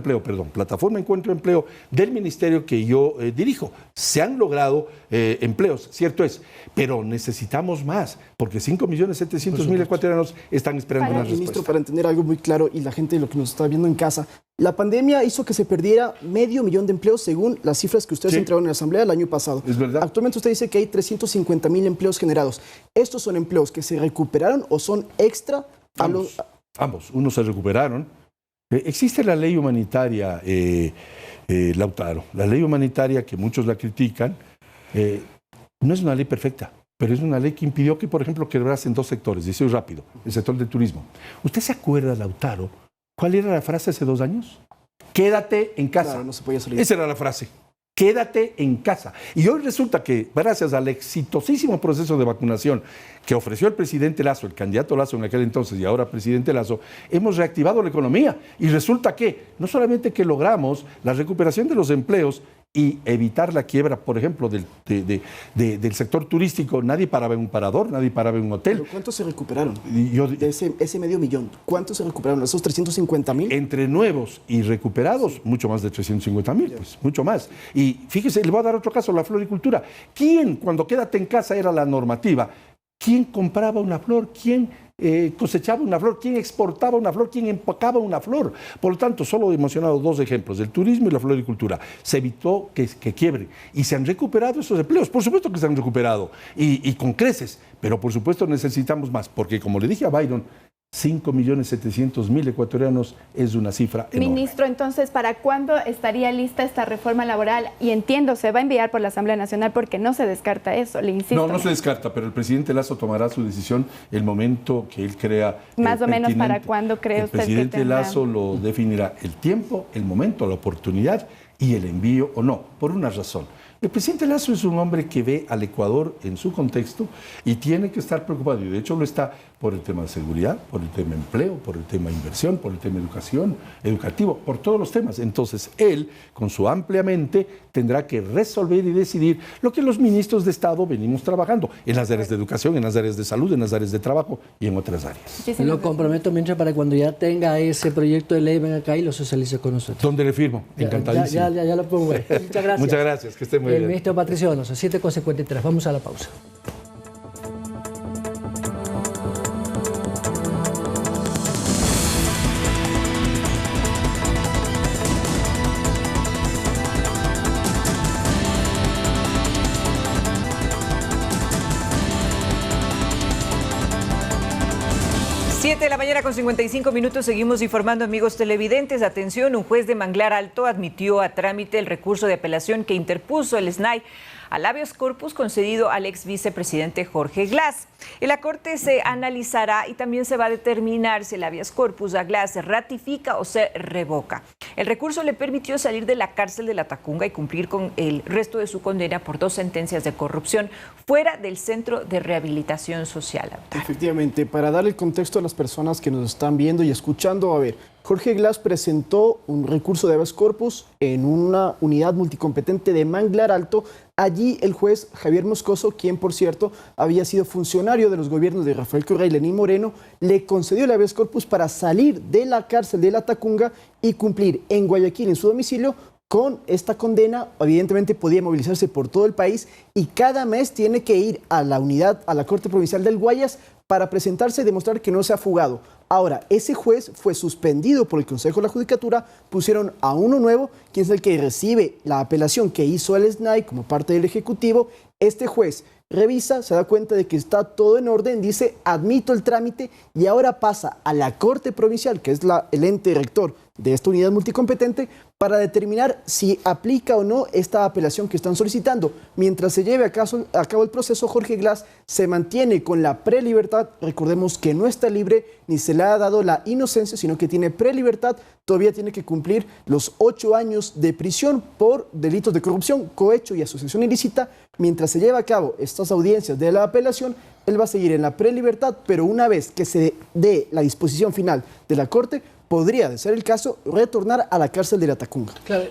Empleo del ministerio que yo dirijo. Se han logrado empleos, cierto es, pero necesitamos más, porque 5.700.000 ecuatorianos están esperando una respuesta. Ministro, para entender algo muy claro y la gente lo que nos está viendo en casa, la pandemia hizo que se perdiera 500,000 de empleos según las cifras que ustedes entregaron en la Asamblea el año pasado. Es verdad. Actualmente usted dice que hay 350,000 empleos generados. ¿Estos son empleos que se recuperaron o son extra? Ambos. Unos se recuperaron. Existe la ley humanitaria, Lautaro. La ley humanitaria, que muchos la critican, no es una ley perfecta, pero es una ley que impidió que, por ejemplo, quebrasen 2 sectores. Dice rápido, el sector del turismo. ¿Usted se acuerda, Lautaro, cuál era la frase hace 2 años? Quédate en casa. Claro, no se podía salir. Esa era la frase. Quédate en casa. Y hoy resulta que, gracias al exitosísimo proceso de vacunación que ofreció el presidente Lasso, el candidato Lasso en aquel entonces y ahora presidente Lasso, hemos reactivado la economía. Y resulta que no solamente que logramos la recuperación de los empleos, y evitar la quiebra, por ejemplo, del sector turístico. Nadie paraba en un parador, nadie paraba en un hotel. ¿Pero cuántos se recuperaron? De ese medio millón, ¿cuántos se recuperaron? ¿Esos 350.000? Entre nuevos y recuperados, mucho más de 350.000, pues, mucho más. Y fíjese, le voy a dar otro caso, la floricultura. ¿Quién, cuando quédate en casa era la normativa, quién compraba una flor? ¿Quién cosechaba una flor? ¿Quién exportaba una flor? ¿Quién empacaba una flor? Por lo tanto, solo he mencionado dos ejemplos, el turismo y la floricultura. Se evitó que quiebre y se han recuperado esos empleos. Por supuesto que se han recuperado y con creces, pero por supuesto necesitamos más, porque como le dije a Byron, 5.700.000 ecuatorianos es una cifra enorme. Ministro, entonces, ¿para cuándo estaría lista esta reforma laboral? Y entiendo, se va a enviar por la Asamblea Nacional porque no se descarta eso, le insisto. No se descarta, pero el presidente Lasso tomará su decisión el momento que él crea más o menos para cuándo cree usted que tendrá. El presidente Lasso lo definirá el tiempo, el momento, la oportunidad y el envío o no, por una razón. El presidente Lasso es un hombre que ve al Ecuador en su contexto y tiene que estar preocupado, y de hecho lo está por el tema de seguridad, por el tema de empleo, por el tema de inversión, por el tema de educación, educativo, por todos los temas. Entonces él, con su amplia mente, tendrá que resolver y decidir lo que los ministros de Estado venimos trabajando en las áreas de educación, en las áreas de salud, en las áreas de trabajo y en otras áreas. Lo comprometo, mientras, para cuando ya tenga ese proyecto de ley, venga acá y lo socialice con nosotros. ¿Dónde le firmo? Encantadísimo. Ya lo pongo. Muchas gracias. Muchas gracias, que esté muy bien. El ministro Patricio Donoso, 7:53. Vamos a la pausa. De la mañana con 55 minutos, seguimos informando, amigos televidentes. Atención, un juez de Manglar Alto admitió a trámite el recurso de apelación que interpuso el SNAI al habeas corpus concedido al ex vicepresidente Jorge Glass. En la Corte se analizará y también se va a determinar si el habeas corpus a Glass se ratifica o se revoca. El recurso le permitió salir de la cárcel de La Tacunga y cumplir con el resto de su condena por 2 sentencias de corrupción fuera del Centro de Rehabilitación Social. Efectivamente, para dar el contexto a las personas que nos están viendo y escuchando, a ver, Jorge Glass presentó un recurso de habeas corpus en una unidad multicompetente de Manglar Alto. Allí el juez Javier Moscoso, quien por cierto había sido funcionario de los gobiernos de Rafael Correa y Lenín Moreno, le concedió el habeas corpus para salir de la cárcel de La Tacunga y cumplir en Guayaquil, en su domicilio, con esta condena. Evidentemente podía movilizarse por todo el país y cada mes tiene que ir a la unidad, a la Corte Provincial del Guayas, para presentarse y demostrar que no se ha fugado. Ahora, ese juez fue suspendido por el Consejo de la Judicatura, pusieron a uno nuevo, quien es el que recibe la apelación que hizo el SNAI como parte del Ejecutivo. Este juez revisa, se da cuenta de que está todo en orden, dice, admito el trámite, y ahora pasa a la Corte Provincial, que es el ente rector de esta unidad multicompetente, para determinar si aplica o no esta apelación que están solicitando. Mientras se lleve a cabo el proceso, Jorge Glass se mantiene con la prelibertad. Recordemos que no está libre ni se le ha dado la inocencia, sino que tiene prelibertad. Todavía tiene que cumplir los 8 años de prisión por delitos de corrupción, cohecho y asociación ilícita. Mientras se lleva a cabo estas audiencias de la apelación, él va a seguir en la prelibertad, pero una vez que se dé la disposición final de la Corte, podría, de ser el caso, retornar a la cárcel de La Tacunga. Claro.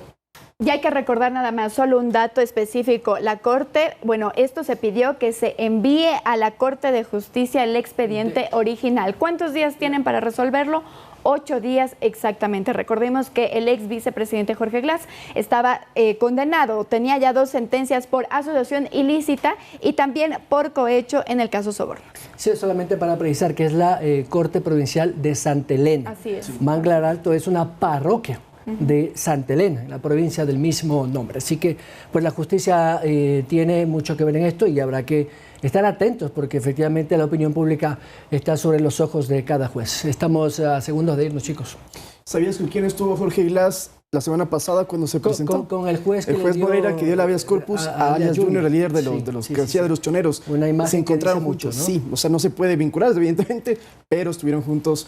Y hay que recordar nada más, solo un dato específico. La Corte, esto se pidió que se envíe a la Corte de Justicia el expediente original. ¿Cuántos días tienen para resolverlo? 8 días exactamente. Recordemos que el ex vicepresidente Jorge Glass estaba condenado, tenía ya 2 sentencias por asociación ilícita y también por cohecho en el caso Sobornos. Sí, solamente para precisar que es la Corte Provincial de Santa Elena. Así es. Manglar Alto es una parroquia de Santa Elena, en la provincia del mismo nombre. Así que pues la justicia tiene mucho que ver en esto y habrá que estar atentos porque efectivamente la opinión pública está sobre los ojos de cada juez. Estamos a segundos de irnos, chicos. ¿Sabías con quién estuvo Jorge Glass la semana pasada cuando se presentó? Con el juez que el juez Moreira, que dio el habeas corpus a Alias Junior, el líder de los que hacía de los choneros. Una imagen se encontraron mucho, juntos, ¿no? sí, o sea, no se puede vincular, evidentemente, pero estuvieron juntos.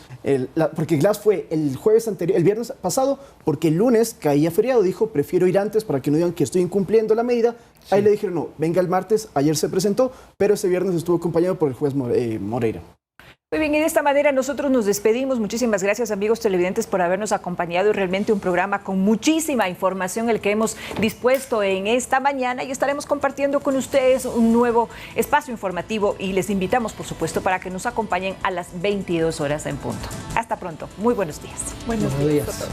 Porque Glass fue el jueves anterior, el viernes pasado, porque el lunes caía feriado, dijo, prefiero ir antes para que no digan que estoy incumpliendo la medida. Sí. Ahí le dijeron, no, venga el martes, ayer se presentó, pero ese viernes estuvo acompañado por el juez Moreira. Muy bien, y de esta manera nosotros nos despedimos. Muchísimas gracias, amigos televidentes, por habernos acompañado. Y realmente un programa con muchísima información el que hemos dispuesto en esta mañana, y estaremos compartiendo con ustedes un nuevo espacio informativo y les invitamos, por supuesto, para que nos acompañen a las 22 horas en punto. Hasta pronto. Muy buenos días. Buenos días.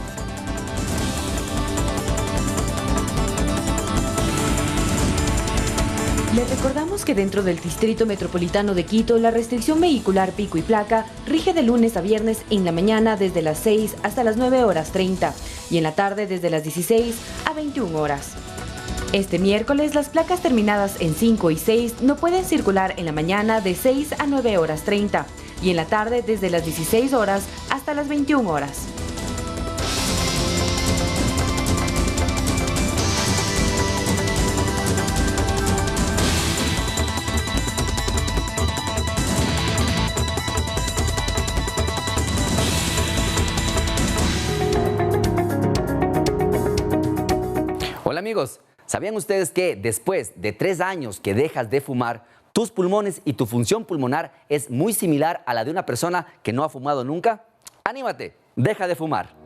Les recordamos que dentro del Distrito Metropolitano de Quito, la restricción vehicular pico y placa rige de lunes a viernes en la mañana desde las 6 hasta las 9:30 y en la tarde desde las 16 a 21 horas. Este miércoles, las placas terminadas en 5 y 6 no pueden circular en la mañana de 6 a 9:30 y en la tarde desde las 16 horas hasta las 21 horas. Hola amigos, ¿sabían ustedes que después de 3 años que dejas de fumar, tus pulmones y tu función pulmonar es muy similar a la de una persona que no ha fumado nunca? ¡Anímate! ¡Deja de fumar!